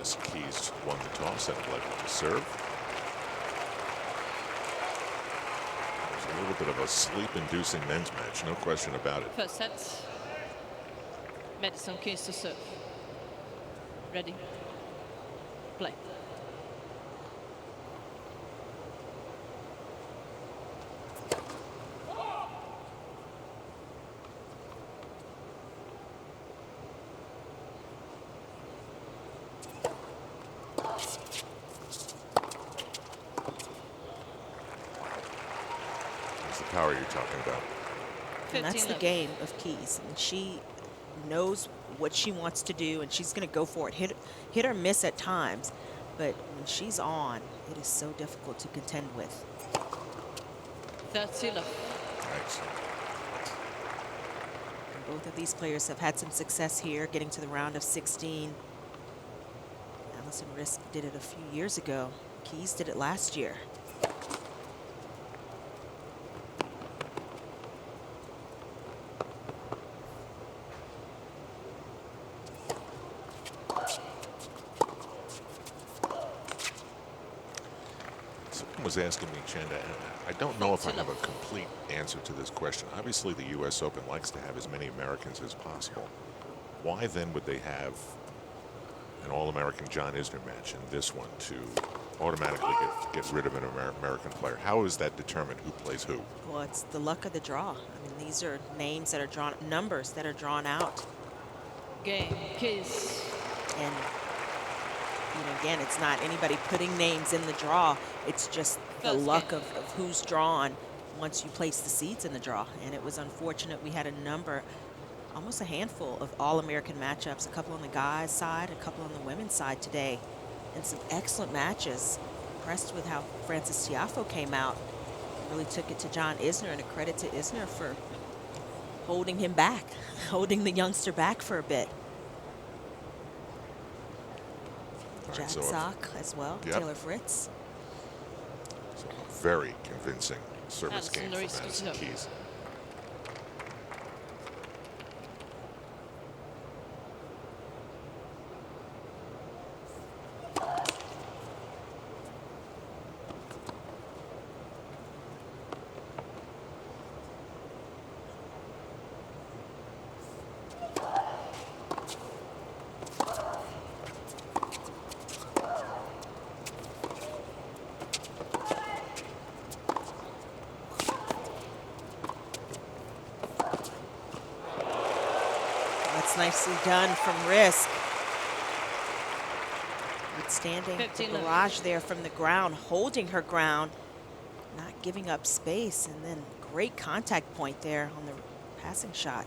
as Keys won the toss and elected to serve. There's a little bit of a sleep-inducing men's match, no question about it. First set. Madison Keys to serve. Ready. Play. Power you're talking about. And that's the game of Keys. And she knows what she wants to do, and she's going to go for it. Hit or miss at times, but when she's on, it is so difficult to contend with. 30 love. Nice. And both of these players have had some success here, getting to the round of 16. Alison Riske did it a few years ago. Keys did it last year. Was asking me, Chanda, I don't know if I have a complete answer to this question. Obviously, the U.S. Open likes to have as many Americans as possible. Why then would they have an All-American John Isner match in this one to automatically get rid of an American player? How is that determined who plays who? Well, it's the luck of the draw. I mean, these are names that are drawn, numbers that are drawn out. Game, Keys. And again, it's not anybody putting names in the draw. It's just the luck of who's drawn once you place the seeds in the draw. And it was unfortunate. We had a number, almost a handful of All-American matchups, a couple on the guys' side, a couple on the women's side today, and some excellent matches. Impressed with how Frances Tiafoe came out. Really took it to John Isner, and a credit to Isner for holding him back, holding the youngster back for a bit. Jack Sock as well, yep. Taylor Fritz. So very convincing service game for Madison Madison Keys. Nicely done from Riske. Withstanding the barrage there from the ground, holding her ground, not giving up space, and then great contact point there on the passing shot.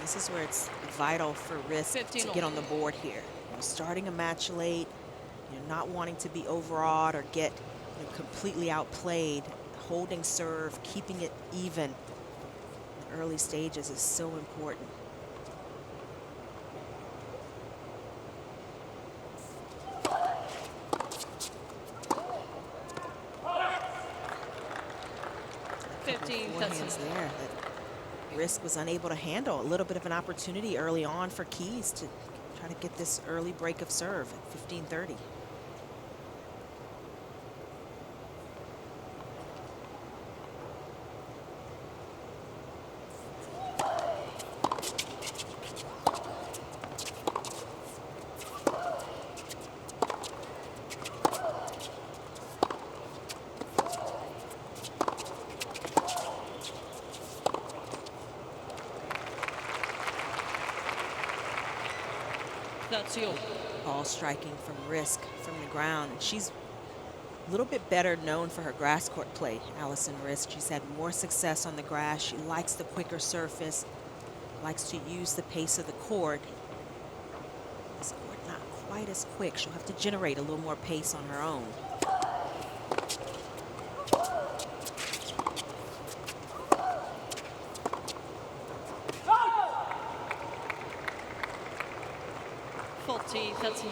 This is where it's vital for Riske to get on the board here. Starting a match late, not wanting to be overawed or get completely outplayed. Holding serve, keeping it even in the early stages is so important. Forehands there that Riske was unable to handle. A little bit of an opportunity early on for Keys to try to get this early break of serve at 15:30. Ball striking from Riske from the ground. And she's a little bit better known for her grass court play, Alison Riske. She's had more success on the grass. She likes the quicker surface, likes to use the pace of the court. This court not quite as quick. She'll have to generate a little more pace on her own. 13.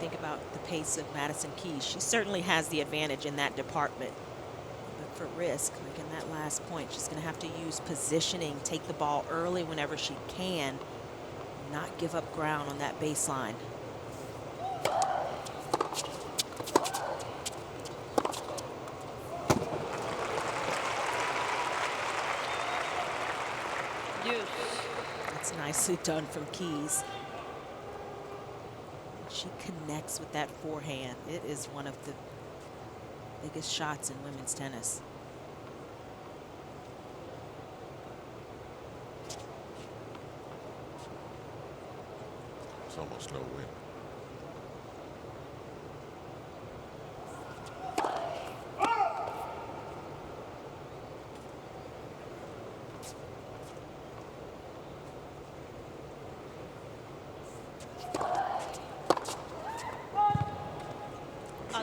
Think about the pace of Madison Keys. She certainly has the advantage in that department. But for Riske, like in that last point, she's going to have to use positioning, take the ball early whenever she can, not give up ground on that baseline. That's nicely done from Keys. She connects with that forehand. It is one of the biggest shots in women's tennis. There's almost no win.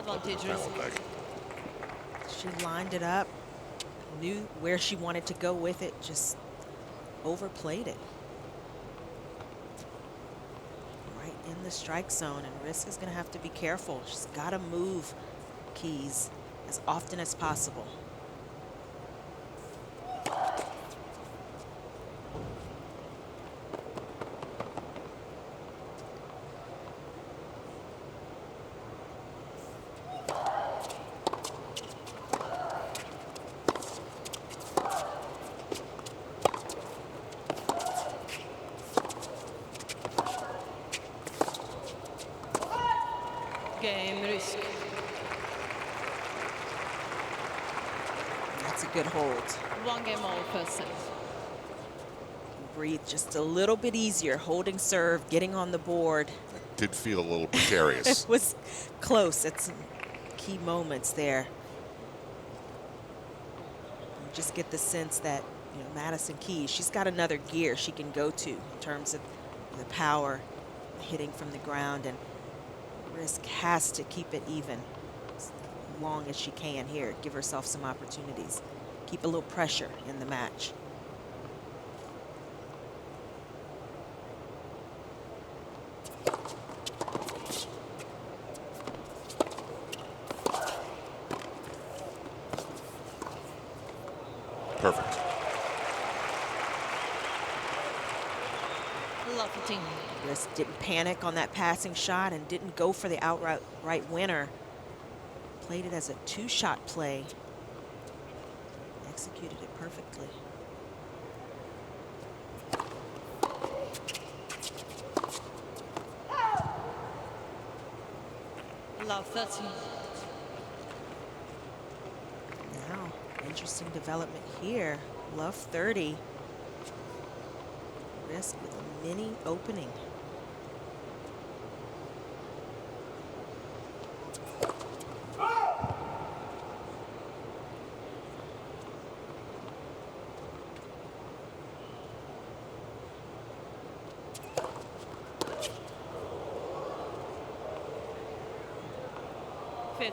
Advantage Riske. She lined it up, knew where she wanted to go with it, just overplayed it. Right in the strike zone, and Riske is going to have to be careful. She's got to move Keys as often as possible. Game Riske. That's a good hold. 1 game all first set. Breathe just a little bit easier, holding serve, getting on the board. Did feel a little precarious. It was close at some key moments there. You just get the sense that, you know, Madison Keys, she's got another gear she can go to in terms of the power, hitting from the ground, and Riske has to keep it even as long as she can here. Give herself some opportunities. Keep a little pressure in the match. Perfect. Lovely. Riske didn't panic on that passing shot and didn't go for the outright winner. Played it as a 2-shot play. Executed it perfectly. Love 13. Now, interesting development here. Love 30. Riske with a mini opening.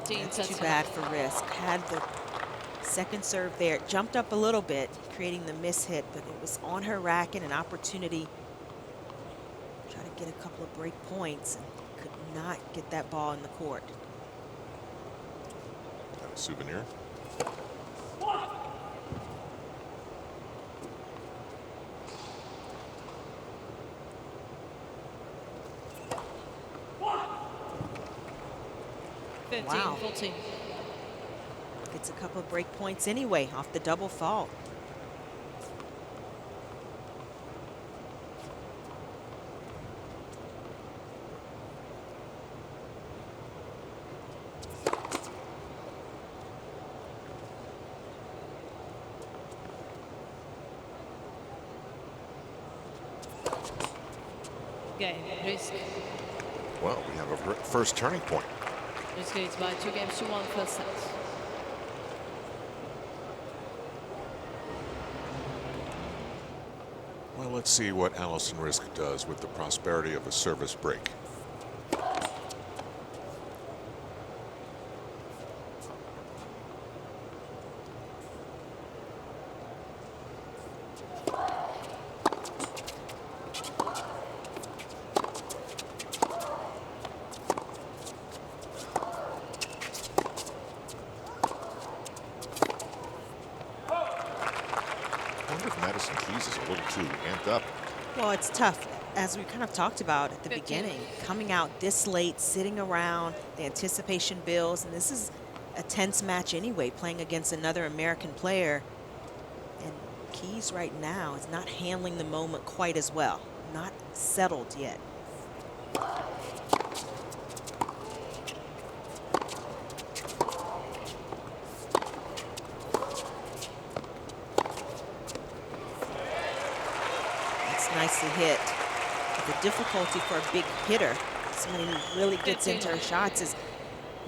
That's too bad for Riske. Had the second serve there. It jumped up a little bit, creating the mishit, but it was on her racket, an opportunity. Try to get a couple of break points and could not get that ball in the court. Got a souvenir. Wow. 14. Gets a couple of break points anyway off the double fault. Game Riske. Well, we have a first turning point. Riske leads by 2 games to 1 first set. Well, let's see what Alison Riske does with the prosperity of a service break. wonder if Madison Keys is a little too amped up. Well, it's tough. As we kind of talked about at the 15. beginning, coming out this late, sitting around, the anticipation builds, and this is a tense match anyway, playing against another American player. And Keys right now is not handling the moment quite as well, not settled yet. It's nicely hit. The difficulty for a big hitter, somebody who really gets into her shots, is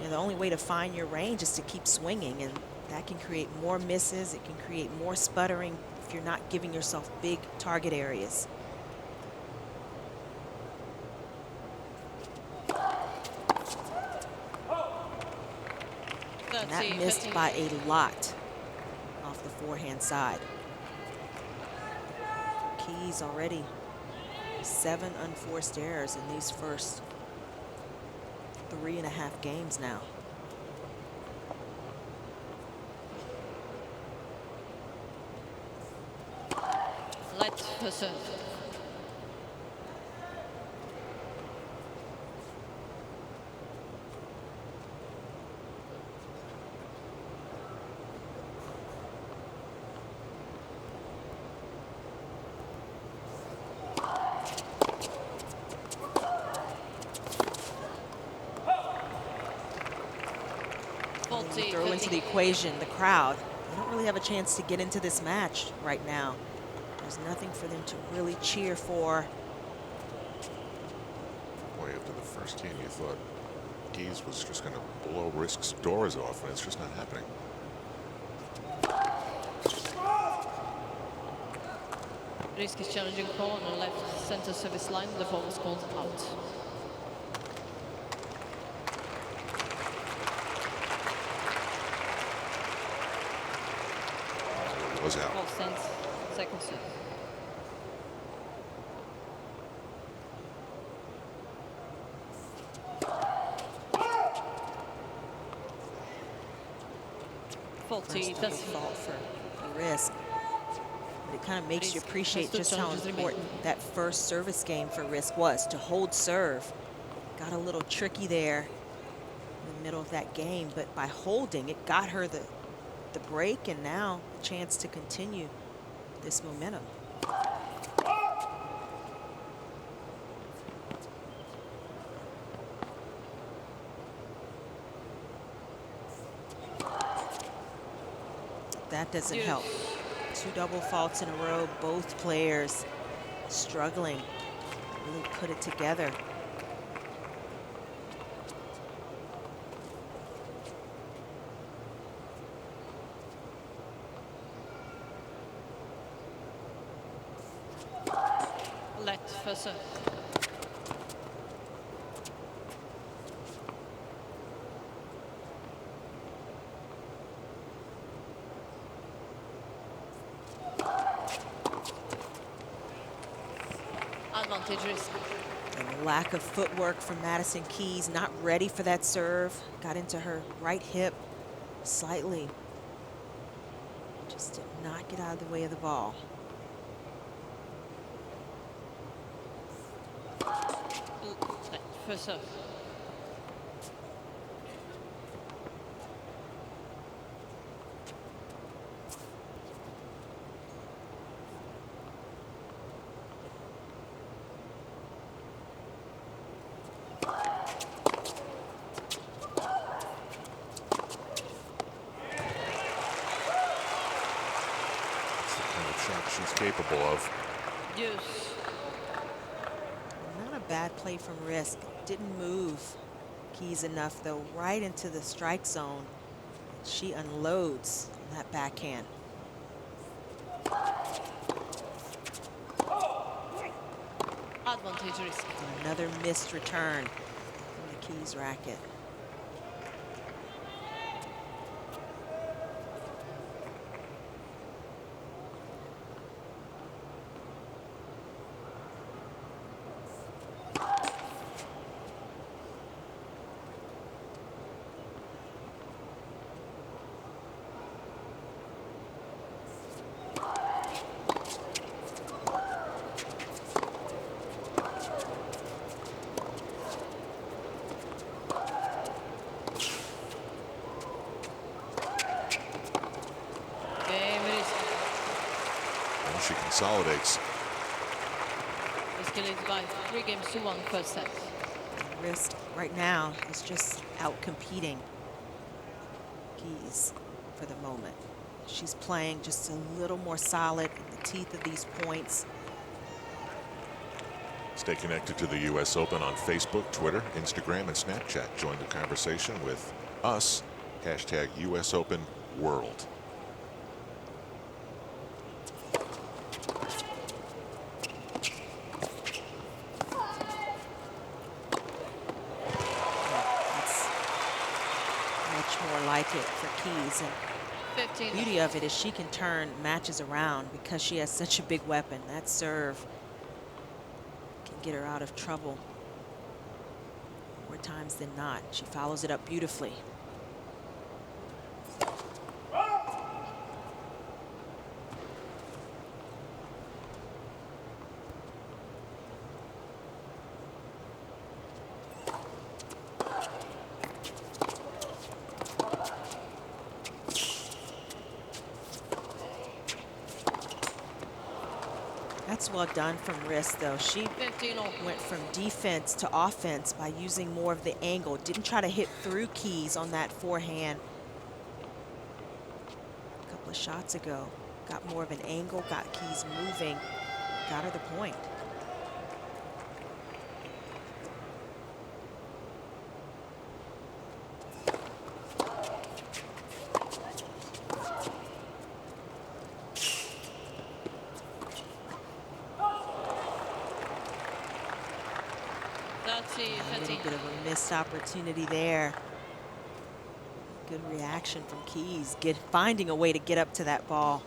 the only way to find your range is to keep swinging, and that can create more misses. It can create more sputtering if you're not giving yourself big target areas. And that missed by a lot off the forehand side. Keys already 7 unforced errors in these first 3.5 games now. Let for serve. You throw into the equation the crowd. They don't really have a chance to get into this match right now. There's nothing for them to really cheer for. Boy, after the first game, you thought Keys was just going to blow Riske's doors off, and it's just not happening. Riske is challenging ball on the left center service line. The ball was called out. It was out. Ball stands. Second serve. First double fault for Riske. But it kind of makes you appreciate just how important that first service game for Riske was, to hold serve. Got a little tricky there in the middle of that game, but by holding, it got her the break, and now a chance to continue this momentum. That doesn't help. 2 double faults in a row, both players struggling, really put it together. Let for serve. Advantage Riske. And the lack of footwork from Madison Keys, not ready for that serve. Got into her right hip slightly. Just did not get out of the way of the ball. Let for serve. She's capable of. Use. Not a bad play from Riske. Didn't move Keys enough, though, right into the strike zone. She unloads on that backhand. Advantage Riske. Another missed return from the Keys racket. Well, she consolidates. Riske leads by 3 games to 1 first set. Riske right now is just out competing Keys for the moment. She's playing just a little more solid in the teeth of these points. Stay connected to the U.S. Open on Facebook, Twitter, Instagram, and Snapchat. Join the conversation with us. Hashtag U.S. Open World. That's much more like it for Keys. And 15. the beauty of it is she can turn matches around because she has such a big weapon. That serve can get her out of trouble more times than not. She follows it up beautifully. That's well done from Riske, though. She 15 all. went from defense to offense by using more of the angle. Didn't try to hit through Keys on that forehand a couple of shots ago. Got more of an angle, got Keys moving, got her the point. A little bit of a missed opportunity there. Good reaction from Keys, finding a way to get up to that ball.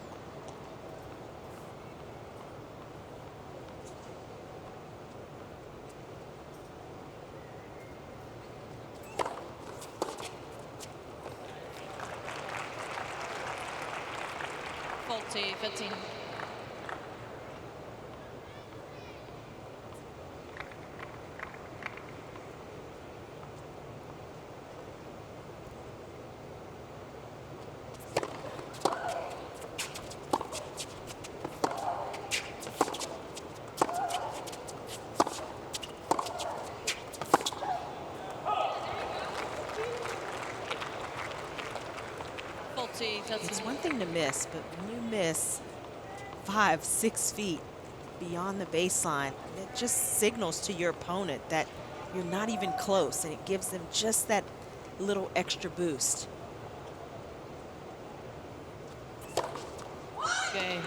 Faulty 15. It's one thing to miss, but when you miss 5, 6 feet beyond the baseline, it just signals to your opponent that you're not even close, and it gives them just that little extra boost. Game.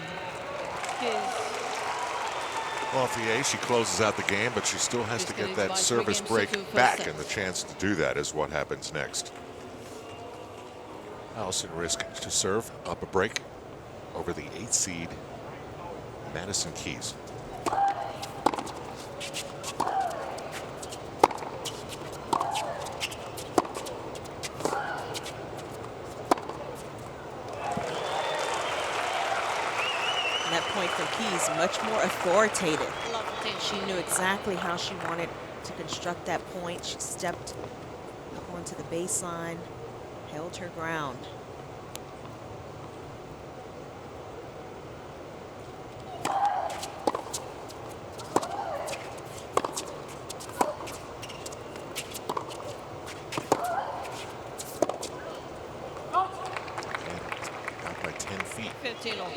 Off the ace, she closes out the game, but she still has to get that service break back, and the chance to do that is what happens next. Alison Riske to serve up a break over the 8th seed Madison Keys. And that point from Keys, much more authoritative. She knew exactly how she wanted to construct that point. She stepped up onto the baseline, held her ground. Out by 10 feet. 15 all.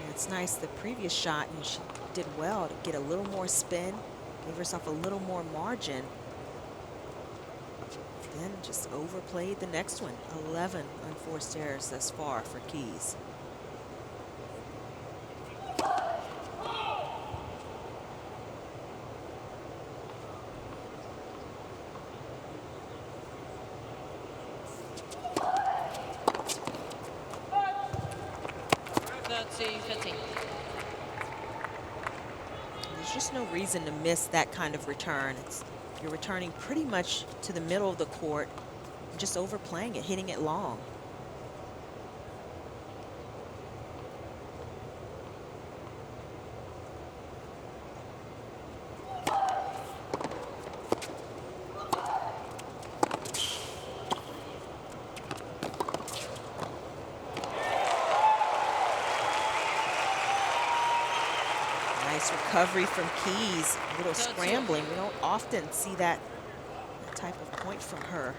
It's nice, the previous shot, and she did well to get a little more spin, gave herself a little more margin. Then just overplayed the next one. 11 unforced errors thus far for Keys. There's just no reason to miss that kind of return. You're returning pretty much to the middle of the court, just overplaying it, hitting it long. Nice recovery from Keys. A little That's it. scrambling. We don't often see that type of point from her.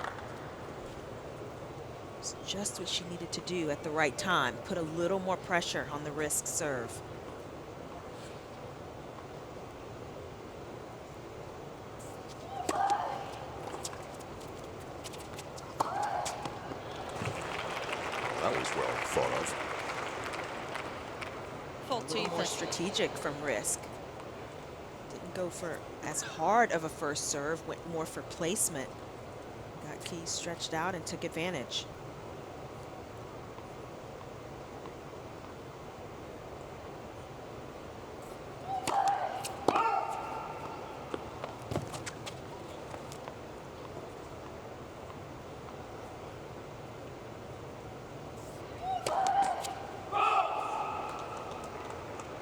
It's just what she needed to do at the right time. Put a little more pressure on the Riske serve. That was well thought of. A little 14th. more strategic from Riske. Didn't go for as hard of a first serve, went more for placement. Got Keys stretched out and took advantage.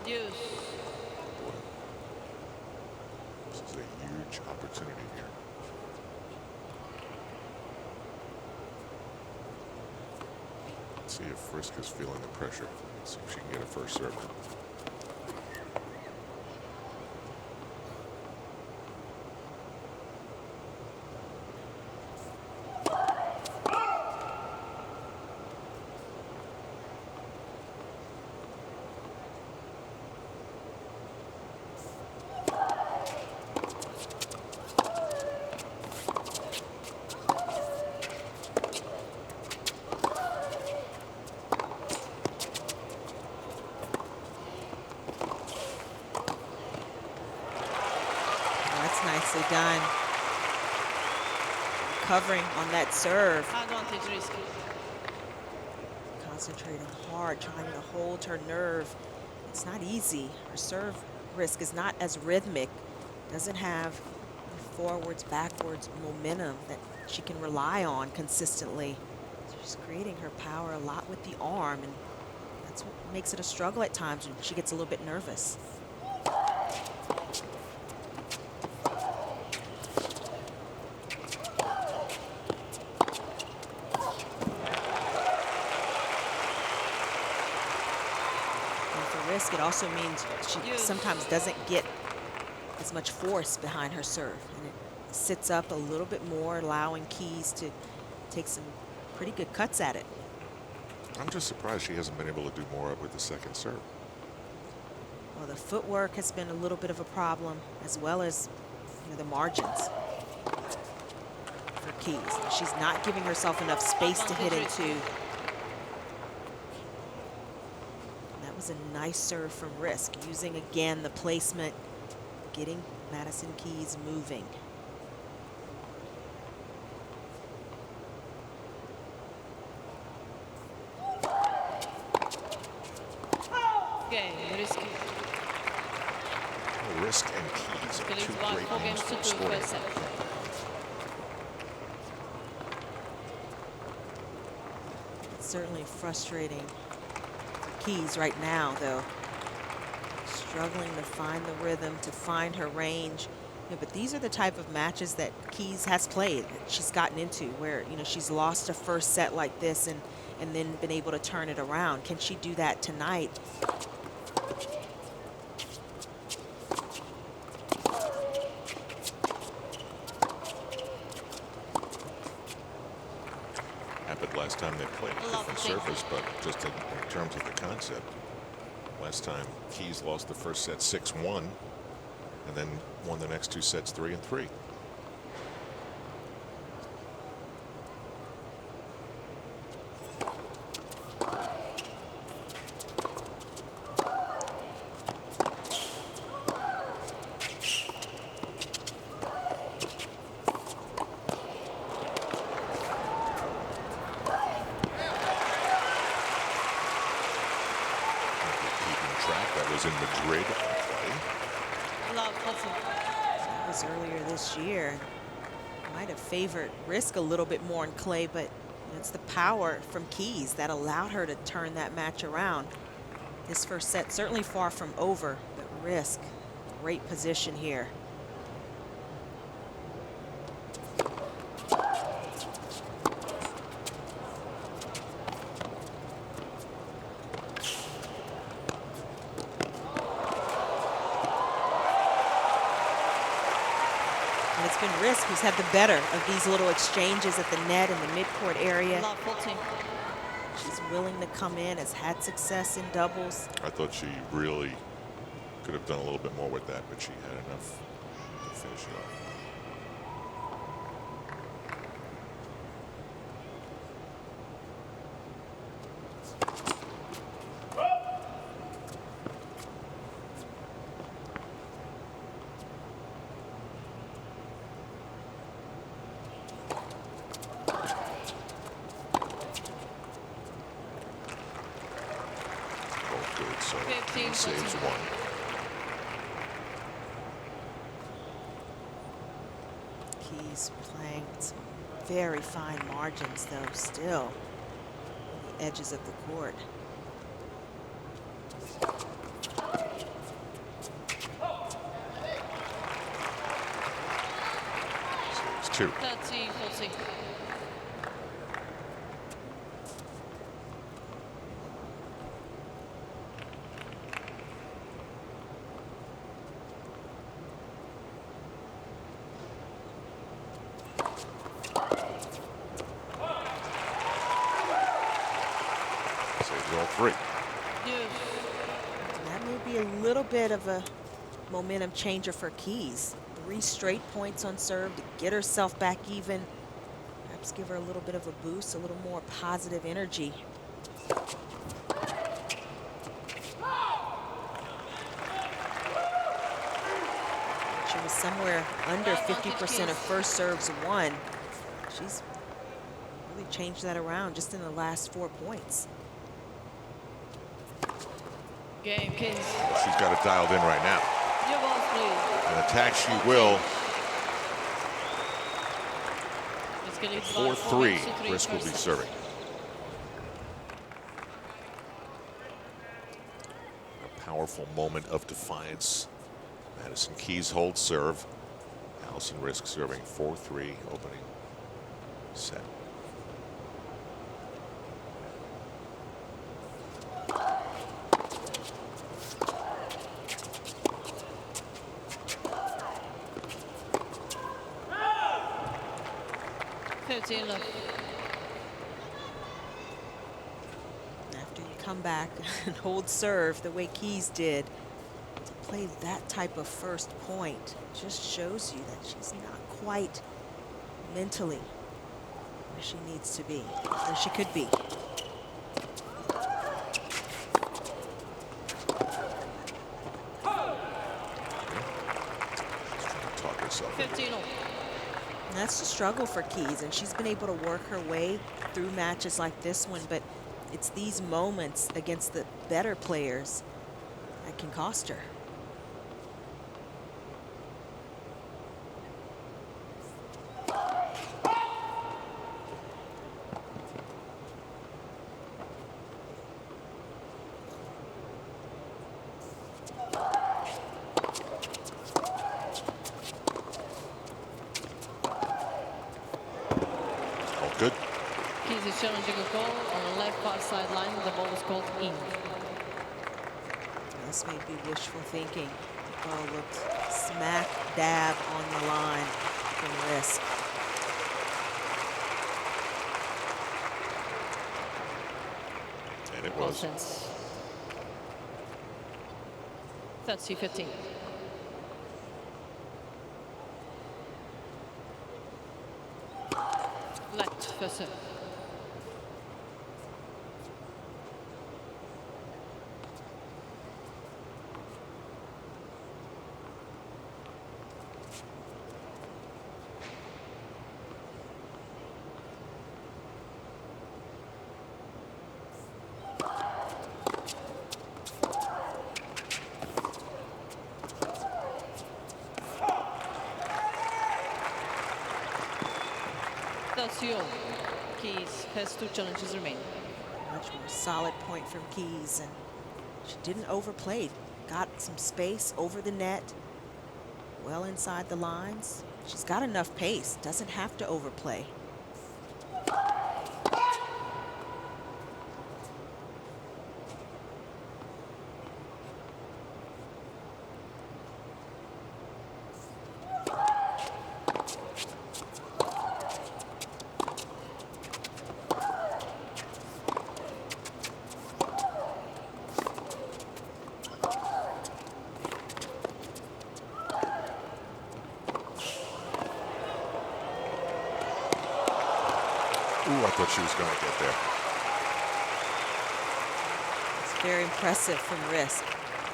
Deuce. This is a huge opportunity here. Let's see if Riske is feeling the pressure. Let's see if she can get a first serve. That's nicely done. Covering on that serve. Advantage Riske. Concentrating hard, trying to hold her nerve. It's not easy. Her serve Riske is not as rhythmic. Doesn't have the forwards, backwards momentum that she can rely on consistently. She's creating her power a lot with the arm, and that's what makes it a struggle at times when she gets a little bit nervous. Riske, it also means she sometimes doesn't get as much force behind her serve, and it sits up a little bit more, allowing Keys to take some pretty good cuts at it. I'm just surprised she hasn't been able to do more with the second serve. Well, the footwork has been a little bit of a problem, as well as the margins for Keys. She's not giving herself enough space to hit into. Was a nice serve from Riske, using again the placement, getting Madison Keys moving. Game, Riske. Riske and Keys are Felix two back great 4 names games for to 2 scoring. first set. It's certainly frustrating for Keys right now, though. Struggling to find the rhythm, to find her range. But these are the type of matches that Keys has played, that she's gotten into, where she's lost a first set like this and then been able to turn it around. Can she do that tonight? Happened last time they played a different surface, but just in terms of the concept. Last time Keys lost the first set 6-1 and then won the next 2 sets 3-3. That was in Madrid on Love, that's it. That was earlier this year. Might have favored Riske a little bit more in clay, but it's the power from Keys that allowed her to turn that match around. This first set certainly far from over, but Riske, great position here. It's been Riske who's had the better of these little exchanges at the net in the midcourt area. Love 14. She's willing to come in, has had success in doubles. I thought she really could have done a little bit more with that, but she had enough to finish it off. Both good, so 15, he saves 14. one. Keys playing with some very fine margins, though, still on the edges of the court. Saves two. 30, 40. Saves all three. Yes. That may be a little bit of a momentum changer for Keys. 3 straight points on serve to get herself back even. Perhaps give her a little bit of a boost, a little more positive energy. She was somewhere under 50% of first serves won. She's really changed that around just in the last 4 points. Game, Keys. She's got it dialed in right now. Your balls, please. And attack she will. Riske leads by 4-3. 4-3 Riske will be first. serving. A powerful moment of defiance. Madison Keys holds serve. Alison Riske serving 4-3 opening set. After you come back and hold serve the way Keys did, to play that type of first point just shows you that she's not quite mentally where she needs to be, where she could be. Talk herself. 15 all. And that's the struggle for Keys, and she's been able to work her way through matches like this one, but it's these moments against the better players that can cost her. All good. Keys is challenging a goal on the left far sideline. The ball is called in. This may be wishful thinking. The ball looked smack dab on the line from Riske. And it Ball was. sense. 30-15. Left first serve. That's all. Keys has 2 challenges remaining. Much more solid point from Keys, and she didn't overplay. Got some space over the net, well inside the lines. She's got enough pace, doesn't have to overplay. thought she was going to get there. It's very impressive from Riske.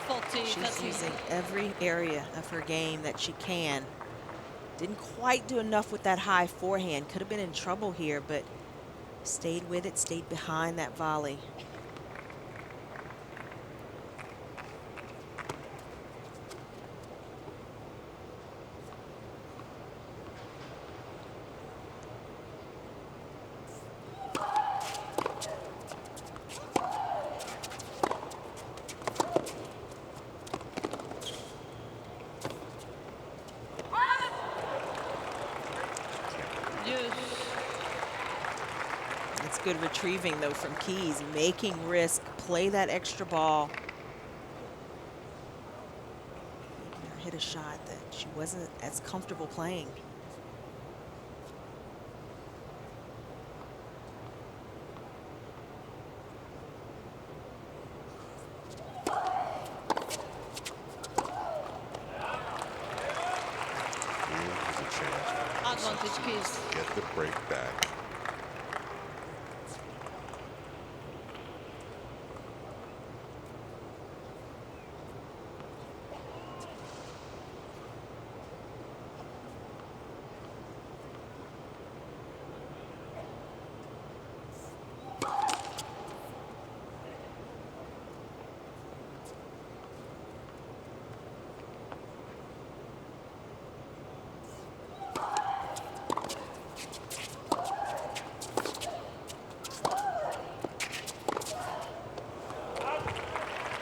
40, She's 13. using every area of her game that she can. Didn't quite do enough with that high forehand. Could have been in trouble here, but stayed with it, stayed behind that volley. That's good retrieving, though, from Keys, making Riske play that extra ball. Making her hit a shot that she wasn't as comfortable playing. Here's a chance. Advantage Keys. Get the break back.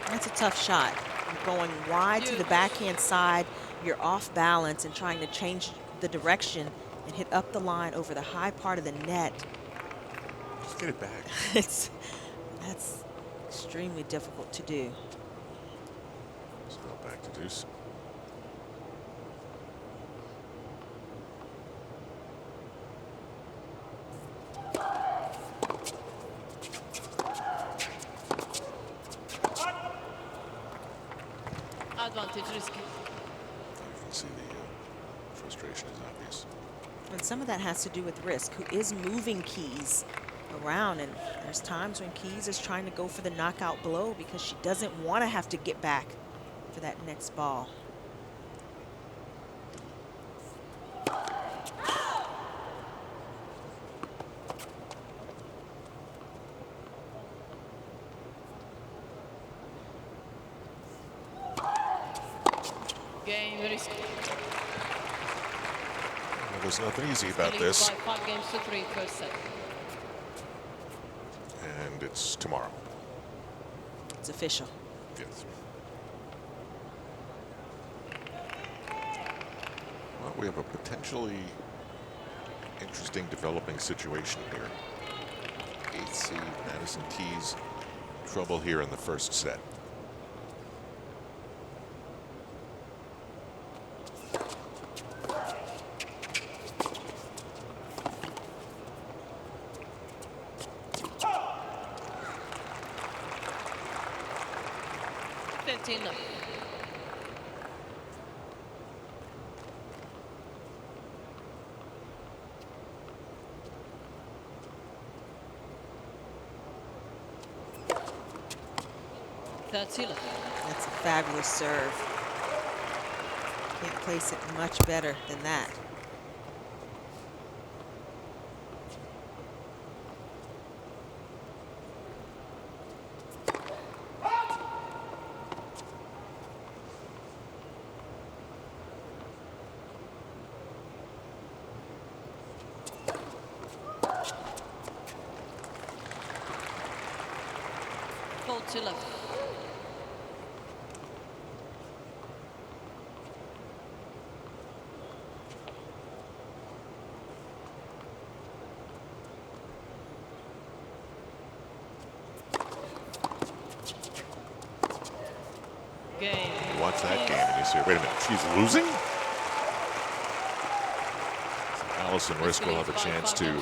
That's a tough shot. You're going wide to the backhand side. You're off balance and trying to change the direction and hit up the line over the high part of the net. Just get it back. That's extremely difficult to do. So back to deuce. Advantage Riske. You can see the frustration is obvious. And some of that has to do with Riske, who is moving Keys around. And there's times when Keys is trying to go for the knockout blow because she doesn't want to have to get back for that next ball. Game Riske. Well, there's nothing easy about Leading this. by 5 games to 3 first set. And it's tomorrow. It's official. Yes. Well, we have a potentially interesting developing situation here. 8th seed Madison Keys, trouble here in the first set. Enough. That's a fabulous serve. Can't place it much better than that. To left. Game. You watch that game and you say, wait a minute, she's losing? Alison Riske will have a chance to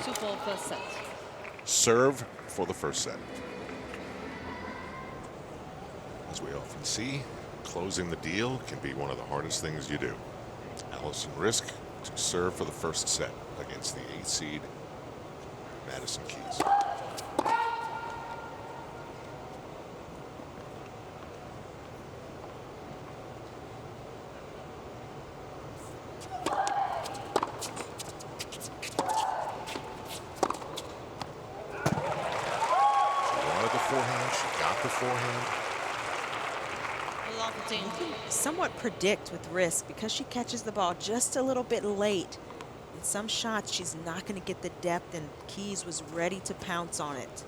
serve for the first set. As we often see, closing the deal can be one of the hardest things you do. Alison Riske to serve for the first set against the 8th seed Madison Keys. Forehand, she got the forehand. Somewhat predict with Riske because she catches the ball just a little bit late. In some shots, she's not going to get the depth, and Keys was ready to pounce on it.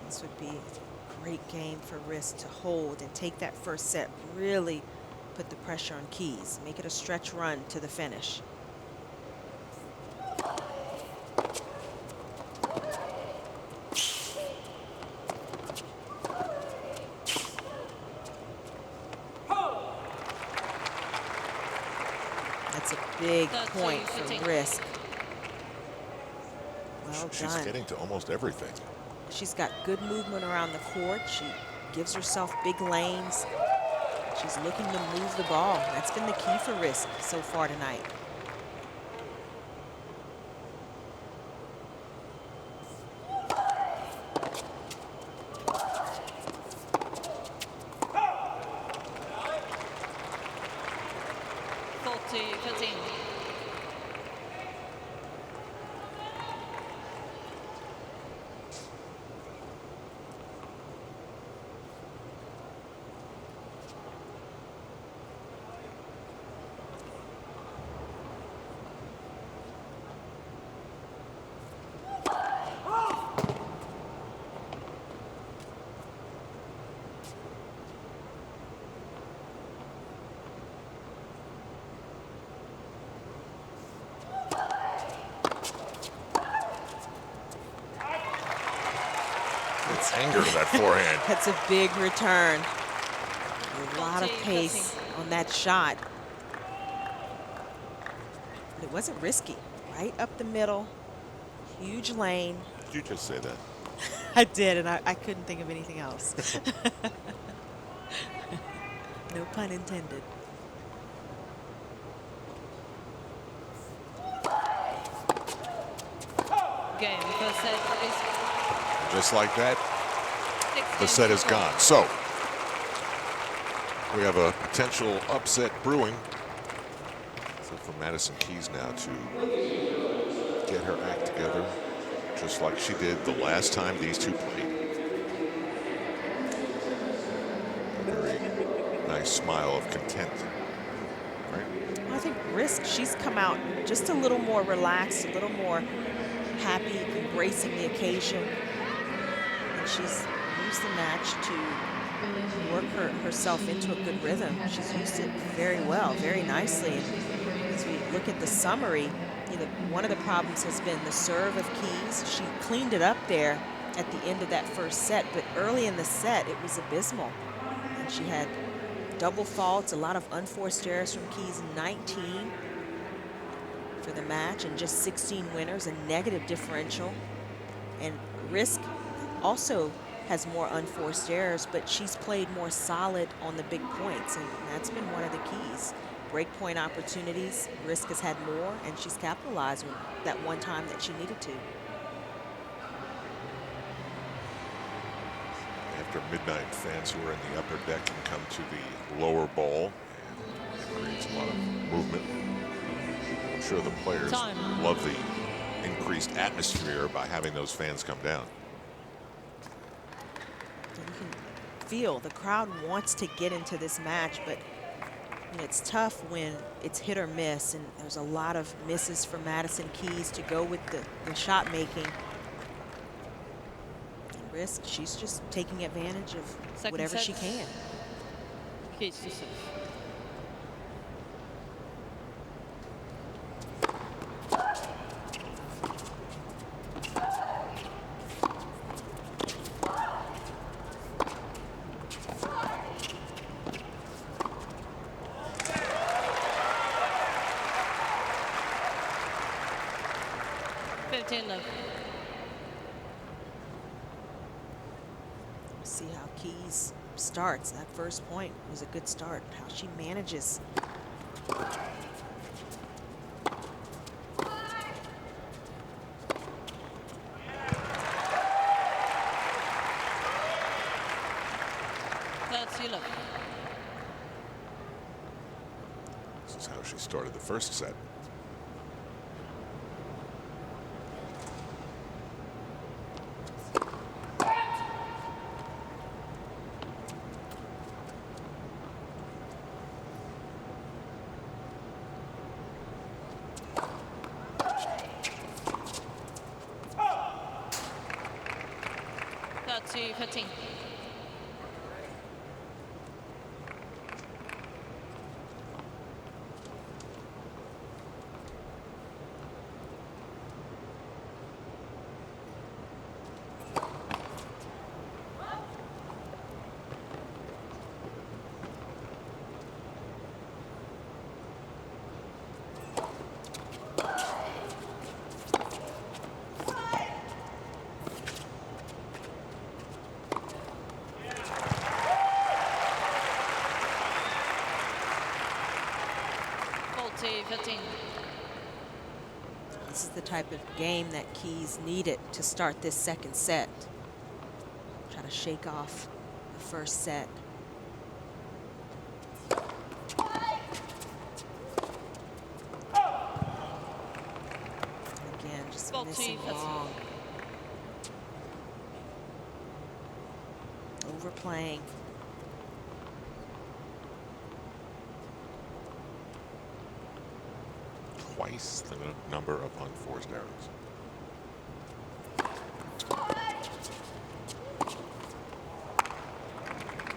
This would be a great game for Riske to hold and take that first set, really put the pressure on Keys, make it a stretch run to the finish. That's a big point for Riske. Well She's done. getting to almost everything. She's got good movement around the court. She gives herself big lanes. She's looking to move the ball. That's been the key for Riske so far tonight. Anger to that forehand. That's a big return. A lot of pace on that shot. But it wasn't risky. Right up the middle, huge lane. Did you just say that? I did, and I couldn't think of anything else. No pun intended. Game, first set is just like that, the set is gone. So we have a potential upset brewing. So for Madison Keys now to get her act together, just like she did the last time these two played. A very nice smile of content. Right? I think Riske, she's come out just a little more relaxed, a little more happy, embracing the occasion. And she's used the match to work herself into a good rhythm. She's used it very well, very nicely. And as we look at the summary, you know, one of the problems has been the serve of Keys. She cleaned it up there at the end of that first set, but early in the set, it was abysmal. And she had double faults, a lot of unforced errors from Keys, 19 for the match, and just 16 winners, a negative differential. And Riske also has more unforced errors, but she's played more solid on the big points, and that's been one of the keys. Break point opportunities, Riske has had more, and she's capitalized with that one time that she needed to. After midnight, fans who are in the upper deck can come to the lower bowl, and it creates a lot of movement. I'm sure the players love the increased atmosphere by having those fans come down. And you can feel the crowd wants to get into this match, but you know, it's tough when it's hit or miss, and there's a lot of misses for Madison Keys to go with the shot making. And Riske, she's just taking advantage of whatever she can. Keys to serve. 15 love. See how Keys starts. That first point was a good start. How she manages. That's you love. This is how she started the first set. That's you 15. Faulty 15. This is the type of game that Keys needed to start this second set. Try to shake off the first set. Again, just Faulty, missing that's it. long. Overplaying. Twice the number of unforced errors.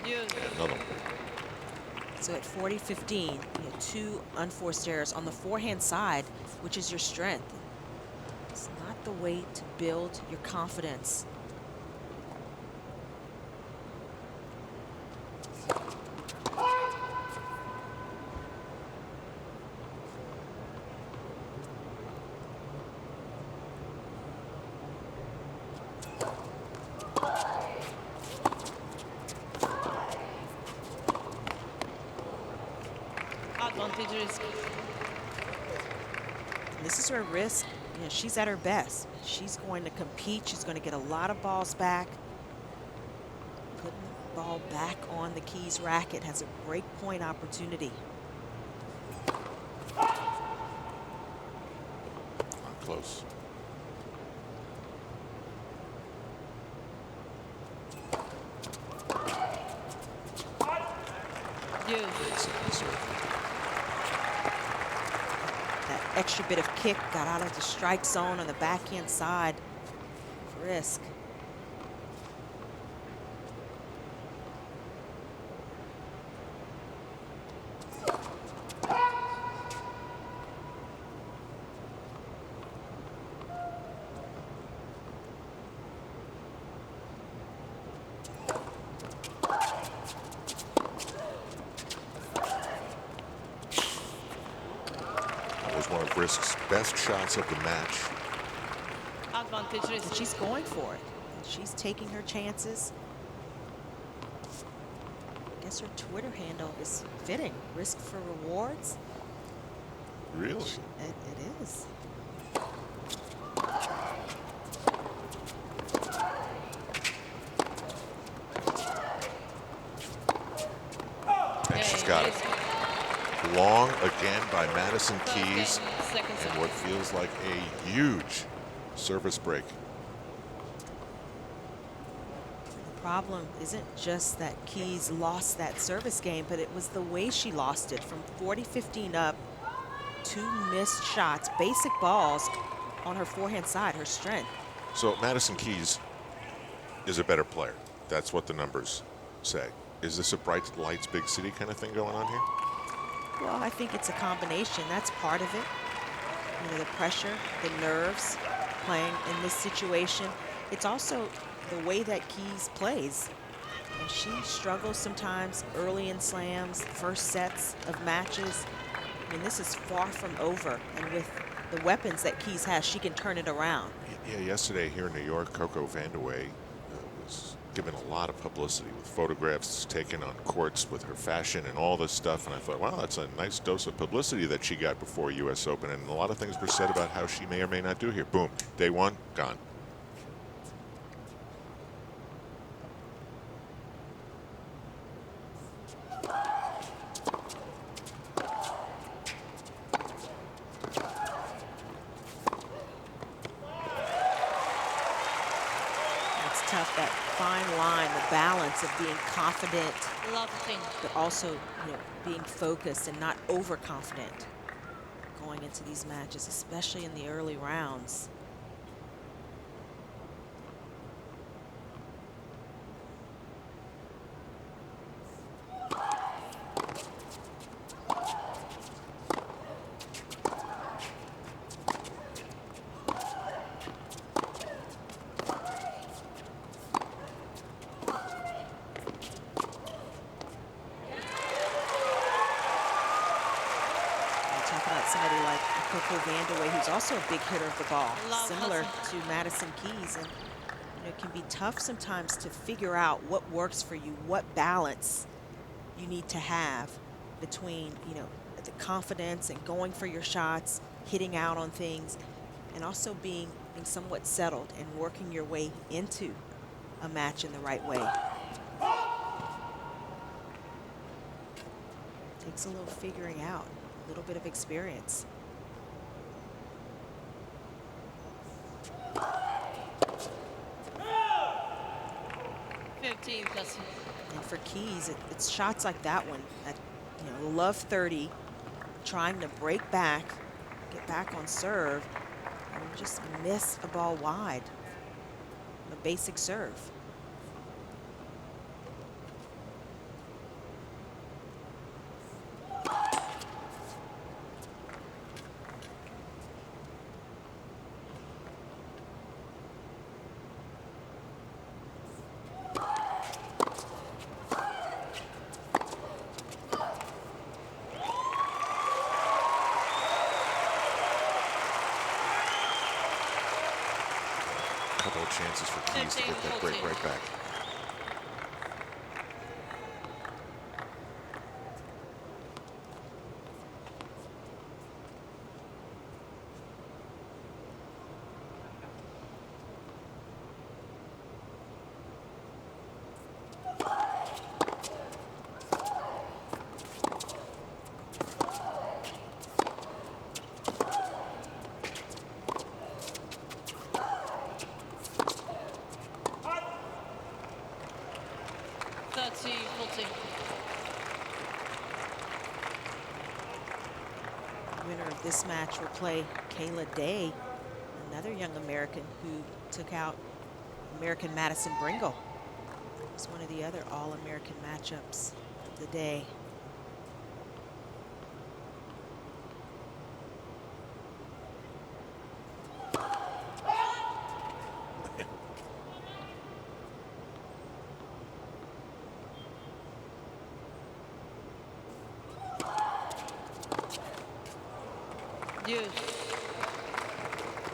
You. And another one. So at 40-15, you had 2 unforced errors on the forehand side, which is your strength. It's not the way to build your confidence. Advantage Riske. This is where Riske, she's at her best. She's going to compete. She's going to get a lot of balls back. Putting the ball back on the Keys racket has a break point opportunity. Not close. You. That extra bit of kick got out of the strike zone on the backhand side of Riske. That was one of Riske's best shots of the match. Advantage And Riske. she's going for it. And she's taking her chances. I guess her Twitter handle is fitting. Risk for rewards. Really? It is. And she's got it. Long again by Madison Keys. Second And set. what feels like a huge service break. The problem isn't just that Keys lost that service game, but it was the way she lost it. From 40-15 up, 2 missed shots, basic balls on her forehand side, her strength. So Madison Keys is a better player. That's what the numbers say. Is this a bright lights, big city kind of thing going on here? Well, I think it's a combination. That's part of it. The pressure, the nerves playing in this situation. It's also the way that Keys plays. She struggles sometimes early in slams, first sets of matches. I mean, this is far from over. And with the weapons that Keys has, she can turn it around. Yeah, yesterday here in New York, Coco Vandeweghe was given a lot of publicity with photographs taken on courts with her fashion and all this stuff. And I thought, wow, that's a nice dose of publicity that she got before U.S. Open. And a lot of things were said about how she may or may not do here. Boom, day one, gone. Tough, that fine line, the balance of being confident, Love thing. but also, you know, being focused and not overconfident going into these matches, especially in the early rounds. Somebody like Coco Vandeweghe, who's also a big hitter of the ball, similar to Madison Keys, and you know, it can be tough sometimes to figure out what works for you, what balance you need to have between, you know, the confidence and going for your shots, hitting out on things, and also being somewhat settled and working your way into a match in the right way. Takes a little figuring out. A little bit of experience. And for Keys, it's shots like that one, that, you know, love 30, trying to break back, get back on serve, and just miss a ball wide. A basic serve. Couple of chances for Keys to get that break right back. Winner of this match will play Kayla Day, another young American who took out American Madison Bringle. It was one of the other All-American matchups of the day.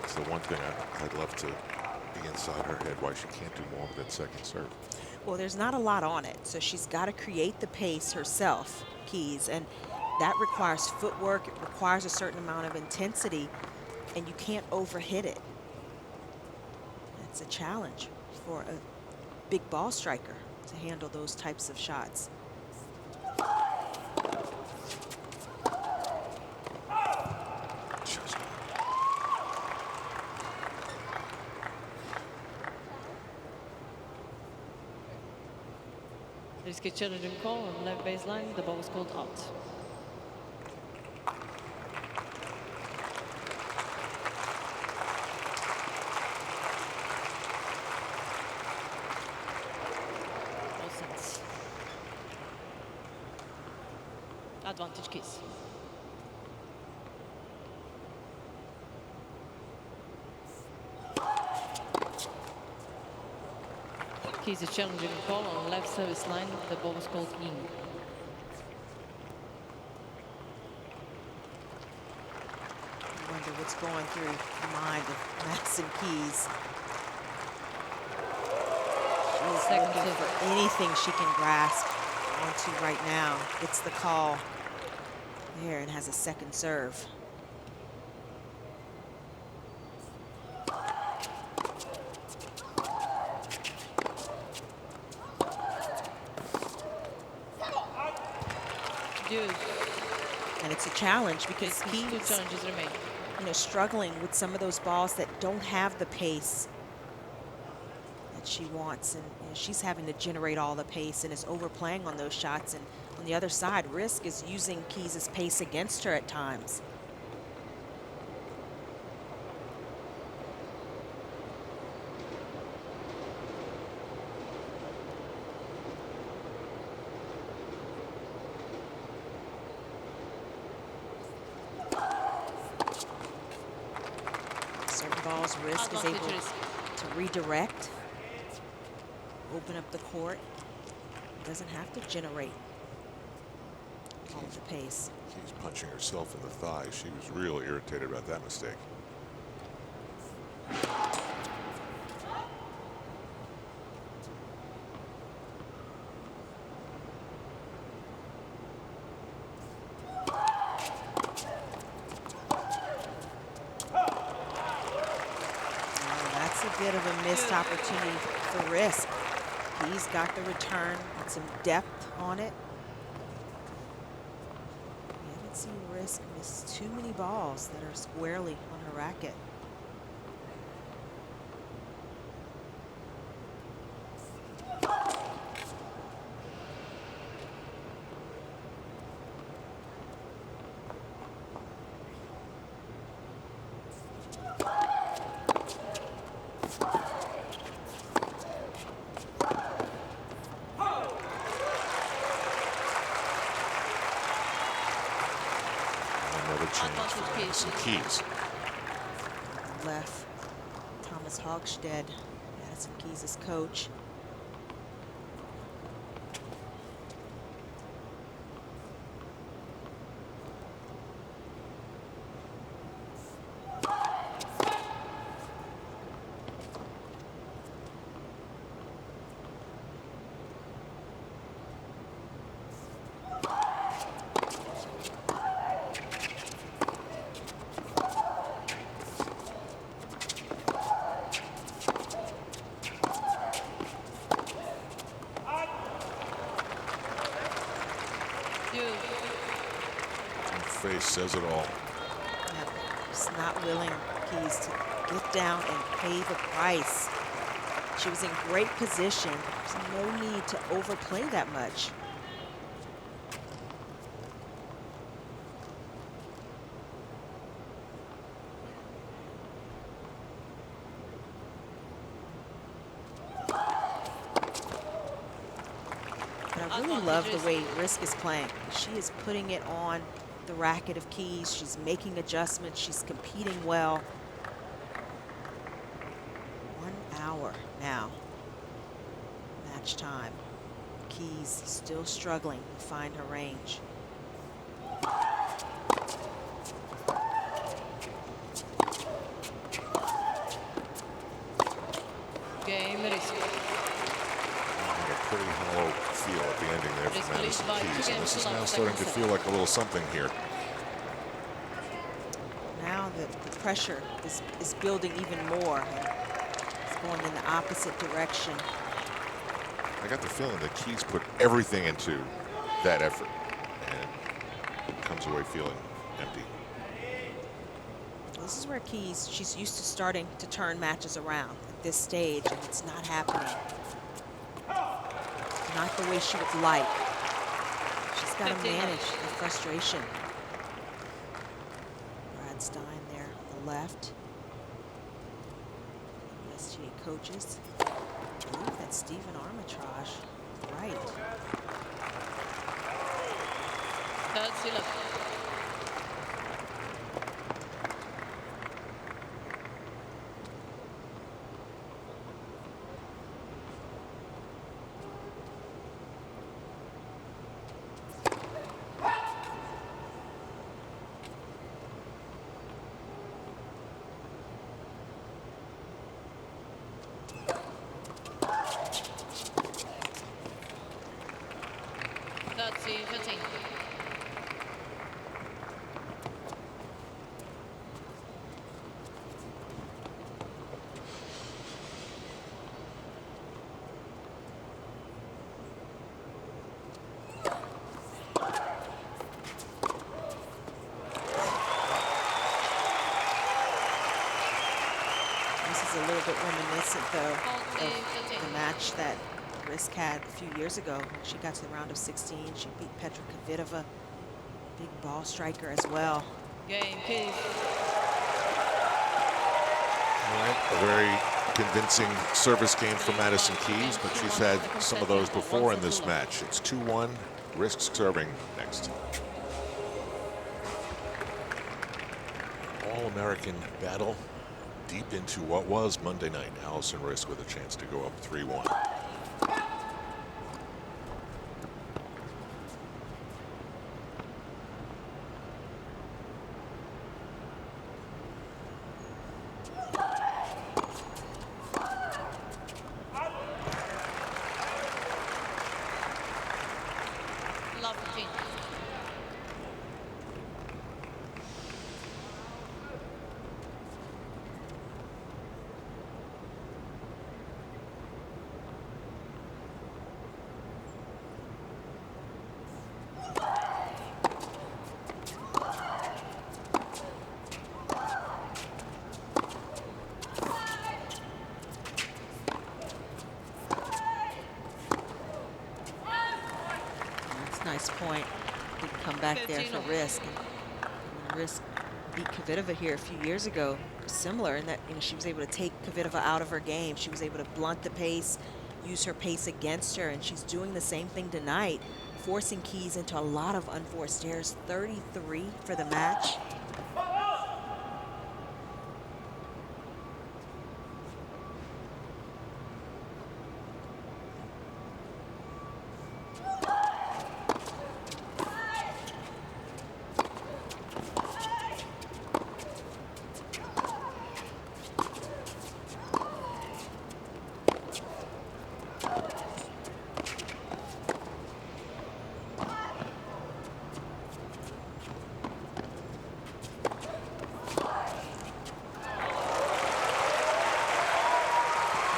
It's the one thing I'd love to be inside her head, why she can't do more with that second serve. Well, there's not a lot on it, so she's got to create the pace herself, Keys, and that requires footwork, it requires a certain amount of intensity, and you can't overhit it. It's a challenge for a big ball striker to handle those types of shots. Riske challenging call on left baseline. The ball was called out. All sets. Advantage Keys. Keys is challenging call on left service line. The ball was called in. I wonder what's going through the mind of Madison Keys. She's looking for anything she can grasp onto right now. Gets the call there and has a second serve. And it's a challenge because Keys, two challenges remain. You know, struggling with some of those balls that don't have the pace that she wants, and you know, she's having to generate all the pace and is overplaying on those shots. And on the other side, Riske is using Keys' pace against her at times. Balls, Riske is able to redirect, open up the court. Doesn't have to generate all of the pace. She's punching herself in the thigh. She was real irritated about that mistake. Bit of a missed opportunity for Riske. He's got the return and some depth on it. We haven't seen Riske miss too many balls that are squarely on her racket. Keys. Left, Thomas Hogstead, Madison Keys' coach. Face says it all. Just not willing, Keys, to get down and pay the price. She was in great position. There's no need to overplay that much. But I really love the way Riske is playing. She is putting it on the racket of Keys. She's making adjustments. She's competing well. 1 hour now. Match time. Keys still struggling to find her range. Game Riske. A pretty hollow feel at the ending there for Madison Keys, and this is now starting to feel like a little something here. Now the pressure is building even more. It's going in the opposite direction. I got the feeling that Keys put everything into that effort and comes away feeling empty. This is where Keys, she's used to starting to turn matches around at this stage, and it's not happening. Not the way she would like. She's got to manage the frustration. Brad Stein there on the left. USGA coaches. I believe that's Stephen Armitage. Right. That's 11. 15-13. This is a little bit reminiscent, though, of 14-15. the match that Riske had a few years ago. When she got to the round of 16, she beat Petra Kvitova, big ball striker as well. Game, Keys. All right, a very convincing service game for Madison Keys, but she's had some of those before in this match. It's 2-1, Riske serving next. All-American battle deep into what was Monday night. Alison Riske with a chance to go up 3-1. Love 15. That's a nice point. Big comeback there for 15-0. Riske. And Riske beat Kvitova here a few years ago. Similar in that, you know, she was able to take Kvitova out of her game. She was able to blunt the pace, use her pace against her, and she's doing the same thing tonight, forcing Keys into a lot of unforced errors. 33 for the match.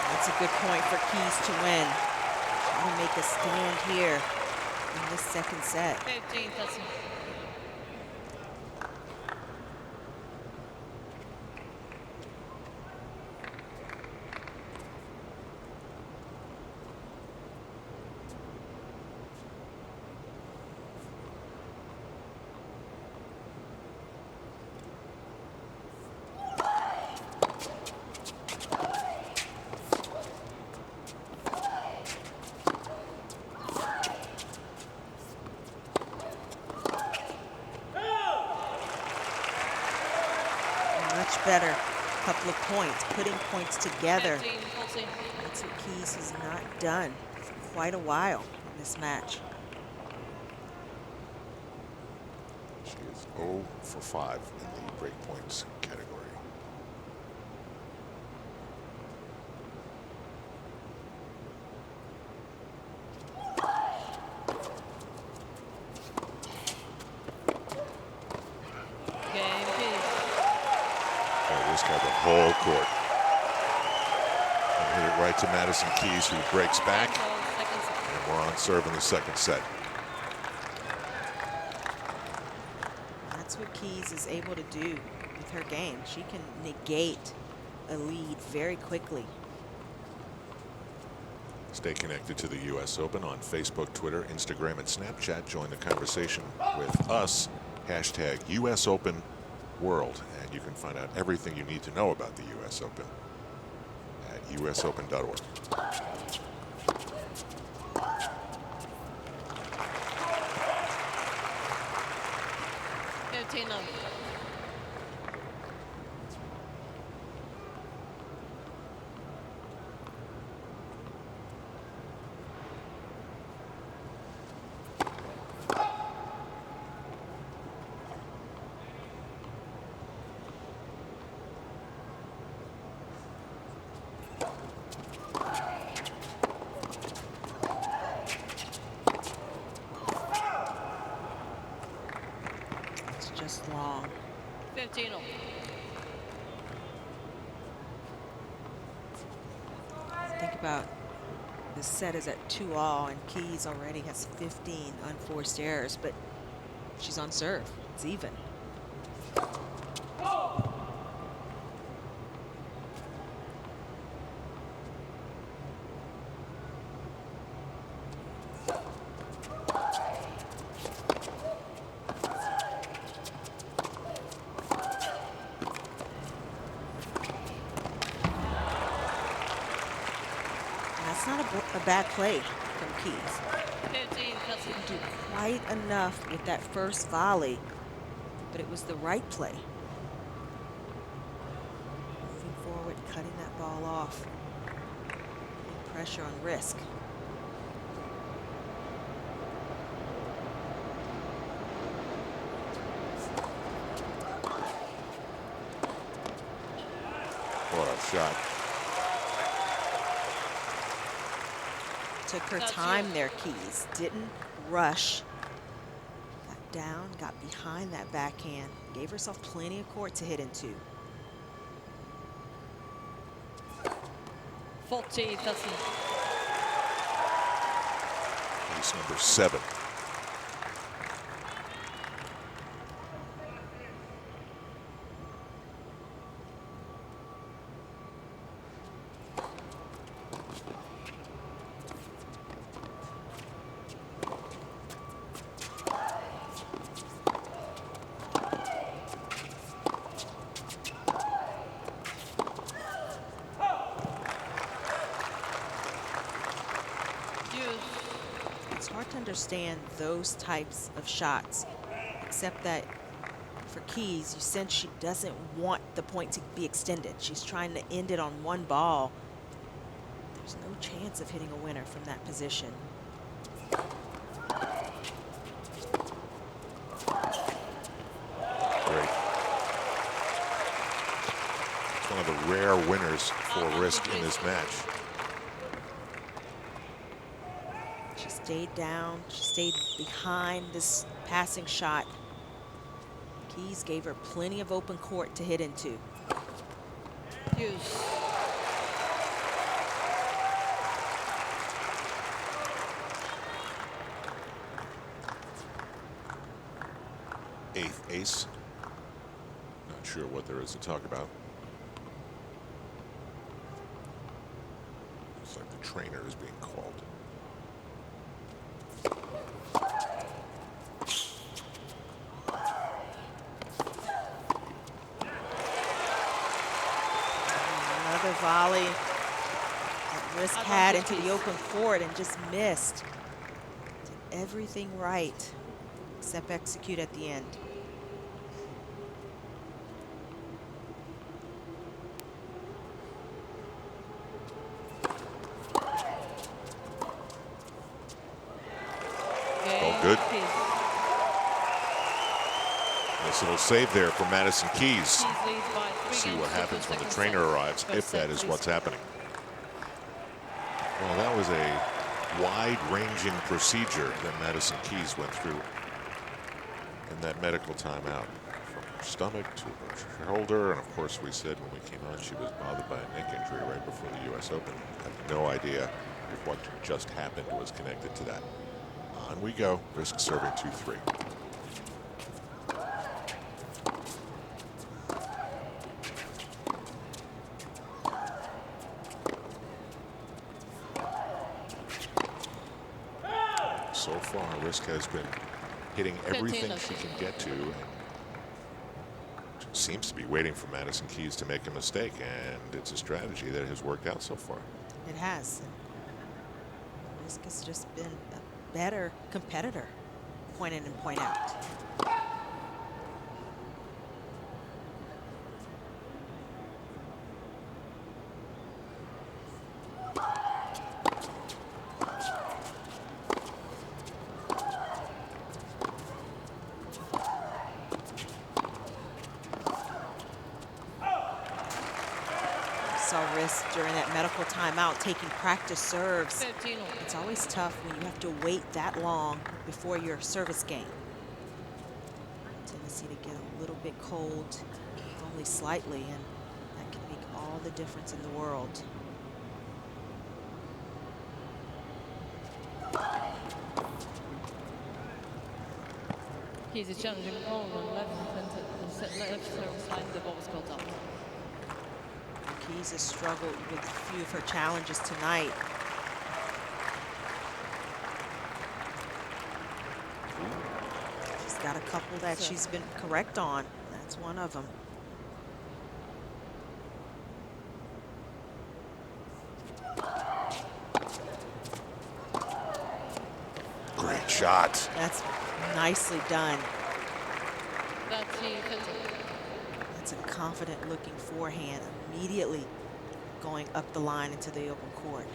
That's a good point for Keys to win. Trying to make a stand here in this second set. 15-13. Much better couple of points, putting points together. 15-14. That's what Keys has not done for quite a while in this match. She is 0 for 5 in the break points category. Game, Keys. Riske had the whole court. And hit it right to Madison Keys, who breaks back. Second set. And we're on serve in the second set. That's what Keys is able to do with her game. She can negate a lead very quickly. Stay connected to the U.S. Open on Facebook, Twitter, Instagram, and Snapchat. Join the conversation with us. Hashtag U.S. Open World. And you can find out everything you need to know about the U.S. Open at usopen.org. 15-0. Think about the set is at 2-all, and Keys already has 15 unforced errors, but she's on serve. It's even. That's not a bad play from Keys. 15, that's Didn't do quite enough with that first volley, but it was the right play. Moving forward, cutting that ball off. Putting pressure on Riske. What a shot. Took her That's time it. there, Keys. Didn't rush. Got down, got behind that backhand. Gave herself plenty of court to hit into. 40, that's it. Ace number 7. It's hard to understand those types of shots, except that for Keys, you sense she doesn't want the point to be extended. She's trying to end it on one ball. There's no chance of hitting a winner from that position. Great. It's one of the rare winners for Riske in this match. She stayed down. She stayed behind this passing shot. Keys gave her plenty of open court to hit into. Use. Eighth ace. Not sure what there is to talk about. Looks like the trainer is being called. Another volley that Riske had into the open court and just missed. Did everything right except execute at the end. All good. Nice little save there for Madison Keys. See what happens when the trainer arrives, if that is what's happening. Well, that was a wide-ranging procedure that Madison Keys went through in that medical timeout. From her stomach to her shoulder, and of course we said when we came on she was bothered by a neck injury right before the U.S. Open. I have no idea if what just happened was connected to that. On we go. Riske serving 2-3. So far, Riske has been hitting everything she can get to, and seems to be waiting for Madison Keys to make a mistake, and it's a strategy that has worked out so far. It has. Riske has just been a better competitor, point in and point out. Saw Riske during that medical timeout taking practice serves. 13. It's always tough when you have to wait that long before your service game. Tendency to get a little bit cold, only slightly, and that can make all the difference in the world. He's a challenging call on left service line. The ball was called out. Keys has struggled with a few of her challenges tonight. She's got a couple that she's been correct on. That's one of them. Great shot. That's nicely done. That's a confident looking forehand, immediately going up the line into the open court.